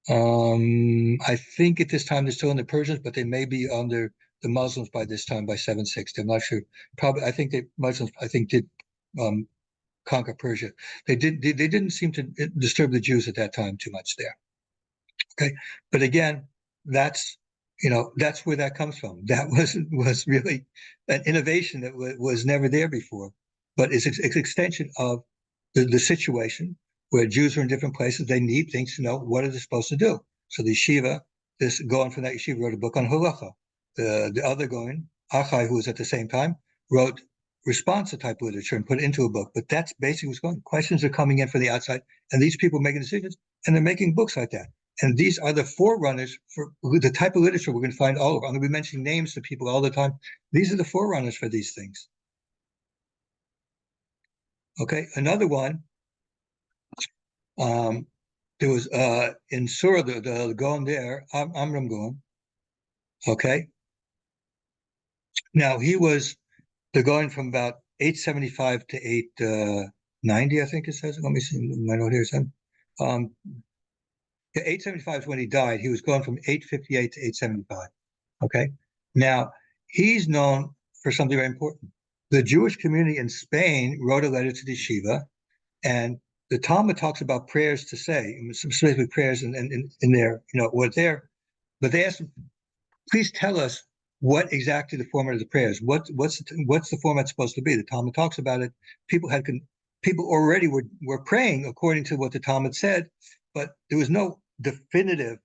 I think at this time they're still in the Persians, but they may be under the Muslims by this time, by 760. I'm not sure. Probably, I think Muslims did conquer Persia. They didn't seem to disturb the Jews at that time too much there. Okay, but again, that's where that comes from. That was really an innovation that was never there before, but it's an extension of the situation where Jews are in different places. They need things to know what are they supposed to do. So the yeshiva, this Gaon from that yeshiva wrote a book on halacha. The other Gaon, Achai, who was at the same time, wrote responsive type literature and put it into a book. But that's basically what's going on. Questions are coming in from the outside, and these people are making decisions, and they're making books like that. And these are the forerunners for the type of literature we're going to find all over. I'm going to be mentioning names to people all the time. These are the forerunners for these things. Okay, another one. There was in Surah, the Gaon there, Amram Gaon. Okay. Now he was the Gaon from about 875 to 890, I think it says. Let me see my note here. 875 is when he died. He was going from 858 to 875. Okay. Now he's known for something very important. The Jewish community in Spain wrote a letter to the yeshiva, and the Talmud talks about prayers to say, specifically prayers in there, what there. But they asked him, please tell us what exactly the format of the prayers. What's the format supposed to be? The Talmud talks about it. People already were praying according to what the Talmud said, but there was no definitive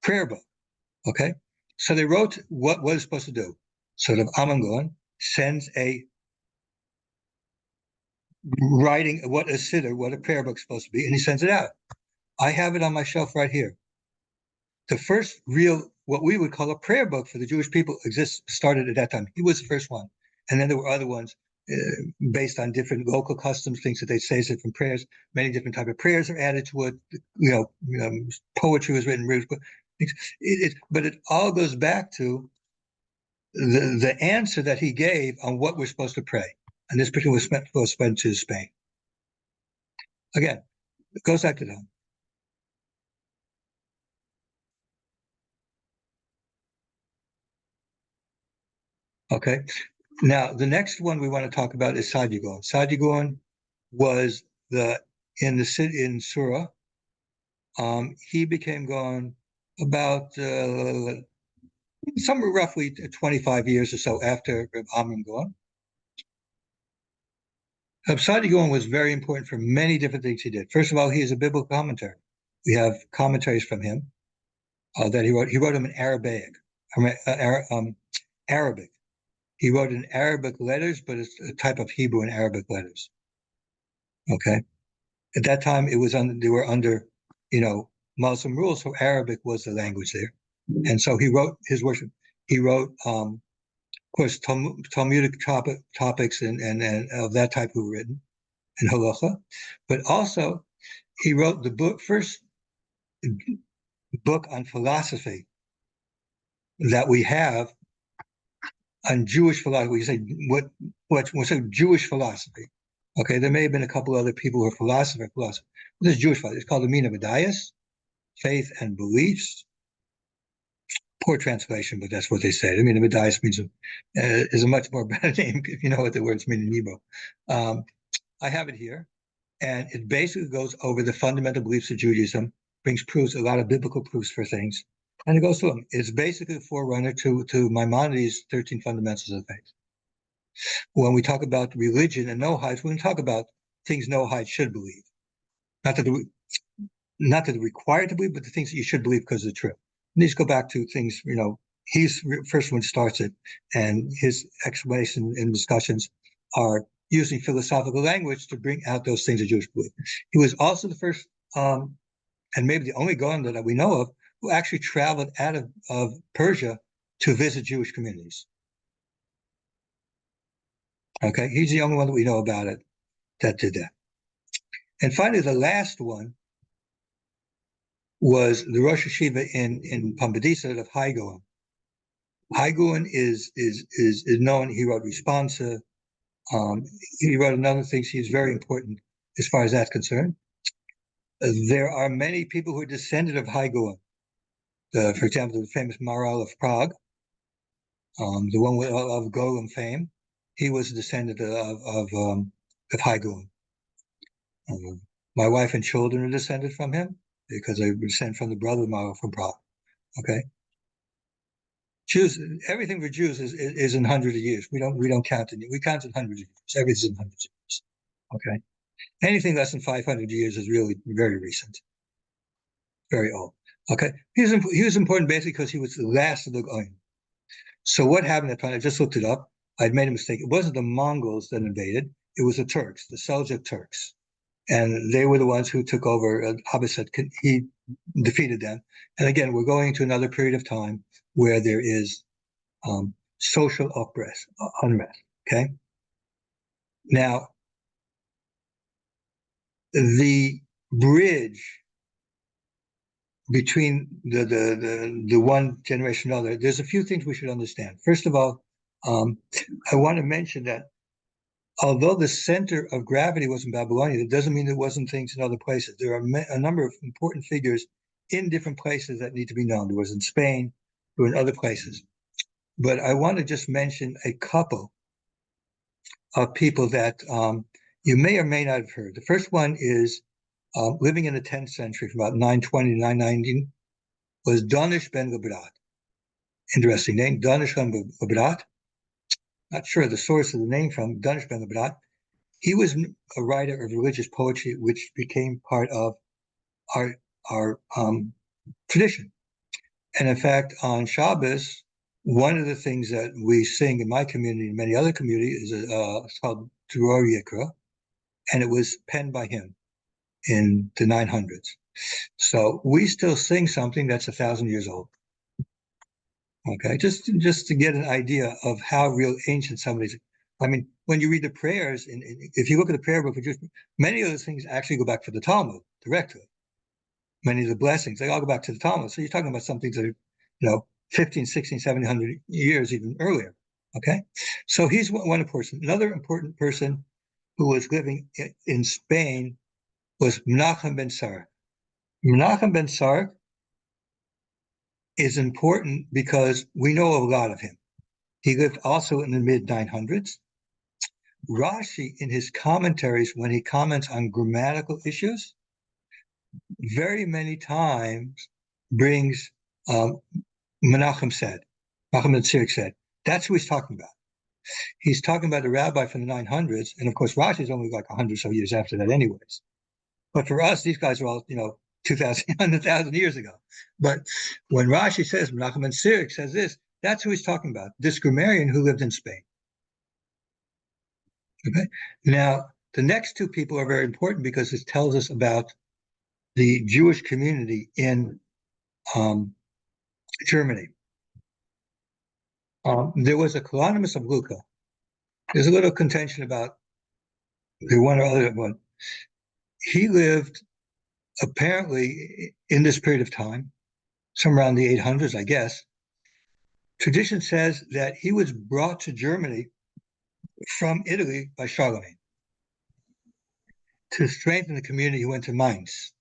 prayer book. Okay, so they wrote what it's supposed to do. So the Amram Gaon sends a writing what a siddur, what a prayer book's supposed to be, and he sends it out. I have it on my shelf right here. The first real, what we would call a prayer book for the Jewish people started at that time. He was the first one. And then there were other ones based on different local customs, things that they say is different prayers. Many different type of prayers are added to it. Poetry was written, but it all goes back to the answer that he gave on what we're supposed to pray. And this particular was spent to Spain. Again, it goes back to them. Okay. Now, the next one we want to talk about is Saadia Gaon. Saadia Gaon was in Surah. He became Gaon about somewhere roughly 25 years or so after Amram Gaon. Saadia Gaon was very important for many different things he did. First of all, he is a biblical commentator. We have commentaries from him that he wrote. He wrote them in Arabic. He wrote in Arabic letters, but it's a type of Hebrew in Arabic letters. Okay. At that time, they were under, Muslim rules, so Arabic was the language there. And so he wrote his worship. He wrote, of course, Talmudic topics and of that type were written in halacha, but also he wrote the first book on philosophy that we have on Jewish philosophy. We say what's a Jewish philosophy? Okay, there may have been a couple other people who are philosophers. This is Jewish philosophy. It's called the Mina B'dayas, Faith and Beliefs. Poor translation, but that's what they say. I mean, the B'dayas is a much more better name if you know what the words mean in Hebrew. I have it here, and it basically goes over the fundamental beliefs of Judaism, brings proofs, a lot of biblical proofs for things, and it goes through them. It's basically a forerunner to Maimonides' 13 Fundamentals of Faith. When we talk about religion and Noahides, we're going to talk about things Noahides should believe. Not that not that they're required to believe, but the things that you should believe because they're true. And these go back to things, he's the first one starts it, and his explanation and discussions are using philosophical language to bring out those things that Jewish believe. He was also the first, and maybe the only Gaon that we know of, who actually traveled out of Persia to visit Jewish communities. Okay, he's the only one that we know about it that did that. And finally, the last one was the Rosh Hashiva in Pumbedisa of Hai Gaon. Hai Gaon is known. He wrote Responsa. He wrote another things. He's very important as far as that's concerned. There are many people who are descended of Hai Gaon. For example, the famous Maharal of Prague, the one of Golem fame, he was a descendant of Hai Gaon. My wife and children are descended from him because they were descended from the brother of Maharal from Prague. Okay. Jews, everything for Jews is in hundreds of years. We don't count it. We count in hundreds of years. Everything's in hundreds of years. Okay. Anything less than 500 years is really very recent, very old. Okay. He was important basically because he was the last of the Goyim. So what happened at the time? I just looked it up. I'd made a mistake. It wasn't the Mongols that invaded. It was the Turks, the Seljuk Turks. And they were the ones who took over. Abbas said he defeated them. And again, we're going to another period of time where there is social unrest. Okay. Now, the bridge between the one generation and another, there's a few things we should understand. First of all, I want to mention that although the center of gravity was in Babylonia, that doesn't mean there wasn't things in other places. There are a number of important figures in different places that need to be known. There was in Spain, there were in other places. But I want to just mention a couple of people that you may or may not have heard. The first one is living in the 10th century from about 920 to 919 was Danish ben Gabrat. Interesting name, Danish ben Gabrat. Not sure the source of the name from Danish ben Gabrat. He was a writer of religious poetry, which became part of our tradition. And in fact, on Shabbos, one of the things that we sing in my community and many other communities is it's called Dror Yikra, and it was penned by him in the 900s. So we still sing something that's 1,000 years old. Okay, just to get an idea of how real ancient some of these. I mean, when you read the prayers, if you look at the prayer book, many of those things actually go back to the Talmud directly. Many of the blessings, they all go back to the Talmud. So you're talking about some things that are, 15, 16, 1700 years, even earlier. Okay. So he's one person. Another important person who was living in Spain was Menachem ben Sarek. Menachem ben Sarek is important because we know a lot of him. He lived also in the mid 900s. Rashi, in his commentaries, when he comments on grammatical issues, very many times brings Menachem ben Sarek said. That's who he's talking about. He's talking about a rabbi from the 900s, and of course Rashi is only like 100 or so years after that anyways. But for us, these guys are all, 2,000, 100,000 years ago. But when Rashi says, Menachem ben Sarek says this, that's who he's talking about, this grammarian who lived in Spain. Okay. Now, the next two people are very important because it tells us about the Jewish community in Germany. There was a Colonimus of Lucca. There's a little contention about the one or other one. He lived apparently in this period of time, somewhere around the 800s, I guess. Tradition says that he was brought to Germany from Italy by Charlemagne. To strengthen the community, he went to Mainz.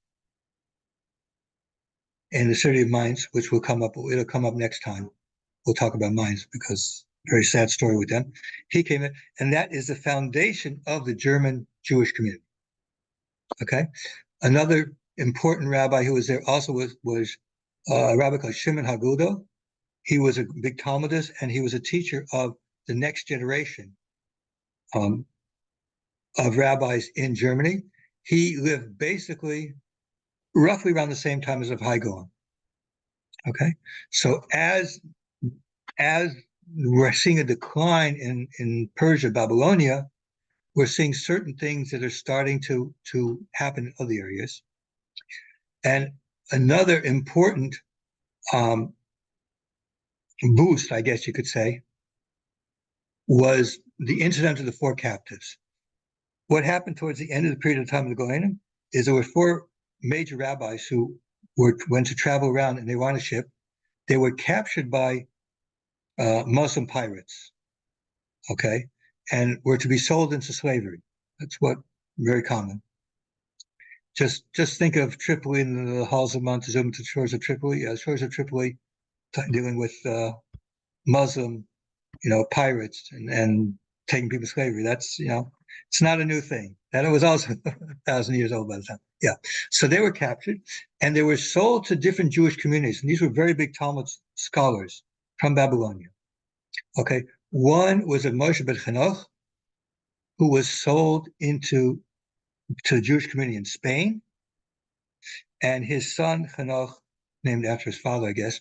In the city of Mainz, which will come up, it'll come up next time. We'll talk about Mainz because very sad story with them. He came in, and that is the foundation of the German Jewish community. Okay. Another important rabbi who was there also was a rabbi called Shimon Hagudo. He was a big Talmudist, and he was a teacher of the next generation of rabbis in Germany. He lived basically roughly around the same time as of Haigon. Okay, so as we're seeing a decline in Persia, Babylonia, we're seeing certain things that are starting to happen in other areas. And another important boost, I guess you could say, was the incident of the four captives. What happened towards the end of the period of time of the Gohanim is there were four major rabbis who went to travel around, and they were on a ship. They were captured by Muslim pirates, okay, and were to be sold into slavery. That's what very common. Just think of Tripoli and the halls of Montezuma to the shores of Tripoli. Shores of Tripoli, dealing with Muslim, pirates and taking people to slavery. That's, it's not a new thing. That was also 1,000 years old by the time. Yeah. So they were captured and they were sold to different Jewish communities. And these were very big Talmud scholars from Babylonia. Okay. One was a Moshe ben Chanoch, who was sold to the Jewish community in Spain. And his son, Chanoch, named after his father, I guess,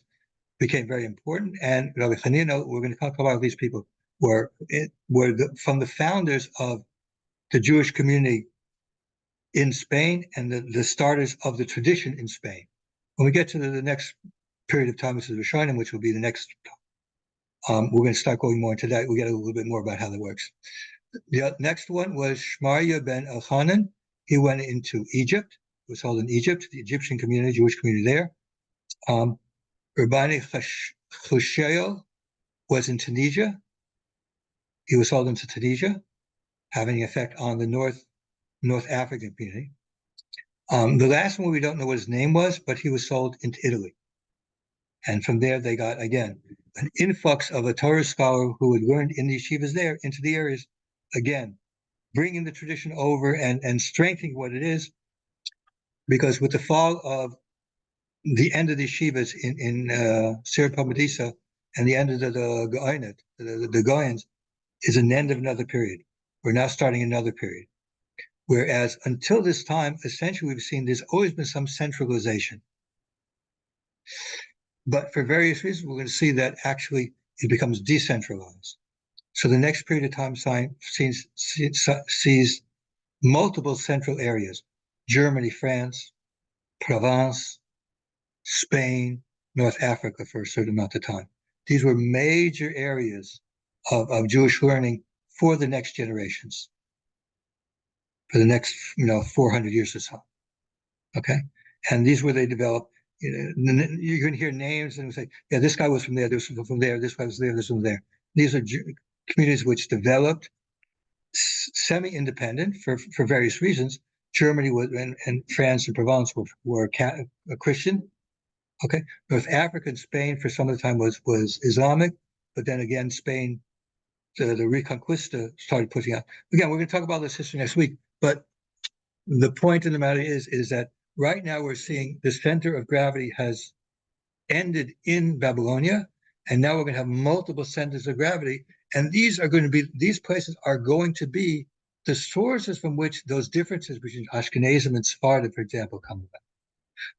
became very important. And Rabbi Hanino, we're going to talk about these people, were from the founders of the Jewish community in Spain and the starters of the tradition in Spain. When we get to the next period of time, which is Rishonim, which will be the next, we're going to start going more into that. We get a little bit more about how that works. The next one was Shmarya ben Elchanan. He went into Egypt, was held in Egypt, the Egyptian community, Jewish community there. Rabbani Chushael was in Tunisia. He was sold into Tunisia, having an effect on the North African community. The last one, we don't know what his name was, but he was sold into Italy. And from there, they got, again, an influx of a Torah scholar who had learned in the yeshivas there into the areas, again, bringing the tradition over and strengthening what it is, because with the fall of the end of the yeshivas in Sir Pamadisa and the end of the Goynet, the Goyans, is an end of another period. We're now starting another period. Whereas until this time, essentially, we've seen there's always been some centralization. But for various reasons, we're going to see that actually it becomes decentralized. So the next period of time sees multiple central areas: Germany, France, Provence, Spain, North Africa for a certain amount of time. These were major areas of Jewish learning for the next generations, for the next 400 years or so. Okay, and these were they developed. You're going to hear names and say, yeah, this guy was from there, this was from there, this guy was there, this was from there. These are communities which developed semi-independent for various reasons. Germany was, and France and Provence were Christian. Okay, North Africa and Spain for some of the time was Islamic, but then again, Spain, the Reconquista started pushing out. Again, we're going to talk about this history next week, but the point of the matter is that right now we're seeing the center of gravity has ended in Babylonia, and now we're going to have multiple centers of gravity, and these places are going to be the sources from which those differences between Ashkenazim and Sephardim, for example, come about,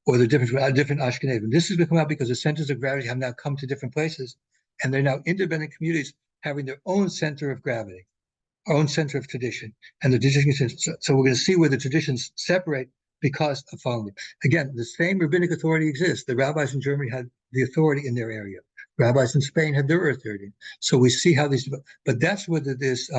or the difference between different Ashkenazim. This is going to come out because the centers of gravity have now come to different places, and they're now independent communities having their own center of gravity, our own center of tradition, and the tradition. So we're going to see where the traditions separate because of following it. Again, the same rabbinic authority exists. The rabbis in Germany had the authority in their area. Rabbis in Spain had their authority. So we see how these, but that's where this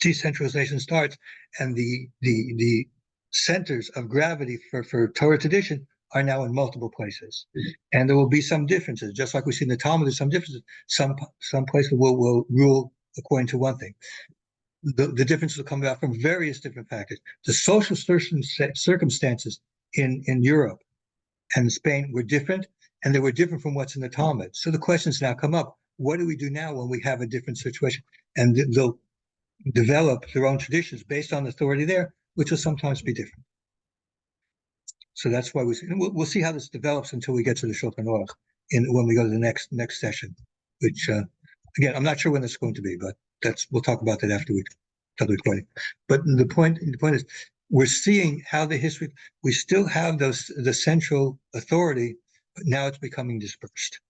decentralization starts, and the centers of gravity for Torah tradition are now in multiple places, and there will be some differences. Just like we see in the Talmud, there's some differences. Some places will rule according to one thing. The differences will come about from various different factors. The social circumstances in Europe and Spain were different, and they were different from what's in the Talmud. So the questions now come up: what do we do now when we have a different situation? And they'll develop their own traditions based on the authority there, which will sometimes be different. So that's why we'll see how this develops until we get to the Shulchan Aruch when we go to the next session, which again, I'm not sure when it's going to be, but we'll talk about that after we start recording. But the point is, we're seeing how the history, we still have the central authority, but now it's becoming dispersed.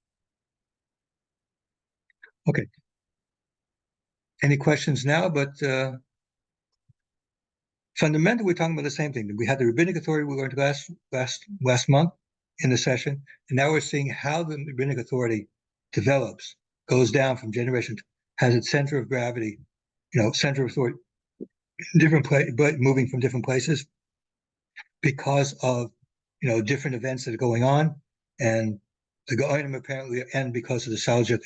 Okay. Any questions now? But fundamentally, we're talking about the same thing. We had the rabbinic authority we learned last month in the session, and now we're seeing how the rabbinic authority develops, goes down from generation, has its center of gravity, center of authority, different place, but moving from different places because of different events that are going on, and the Goyim apparently, and because of the Seljuk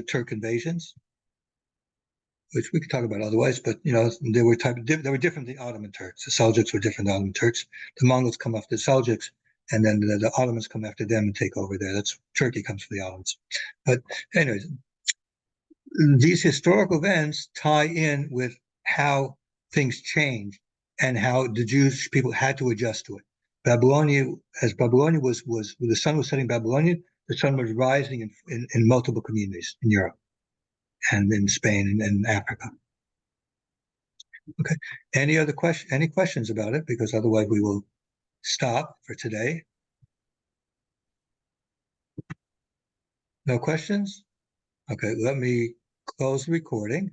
Turk invasions, which we could talk about otherwise, but they were different than the Ottoman Turks. The Seljuks were different than the Ottoman Turks. The Mongols come after the Seljuks, and then the Ottomans come after them and take over there. That's Turkey comes for the Ottomans. But anyways, these historical events tie in with how things change and how the Jewish people had to adjust to it. Babylonia was the sun was setting Babylonia, the sun was rising in multiple communities in Europe and in Spain and Africa. Okay. Any questions about it? Because otherwise we will stop for today. No questions? Okay, let me close the recording.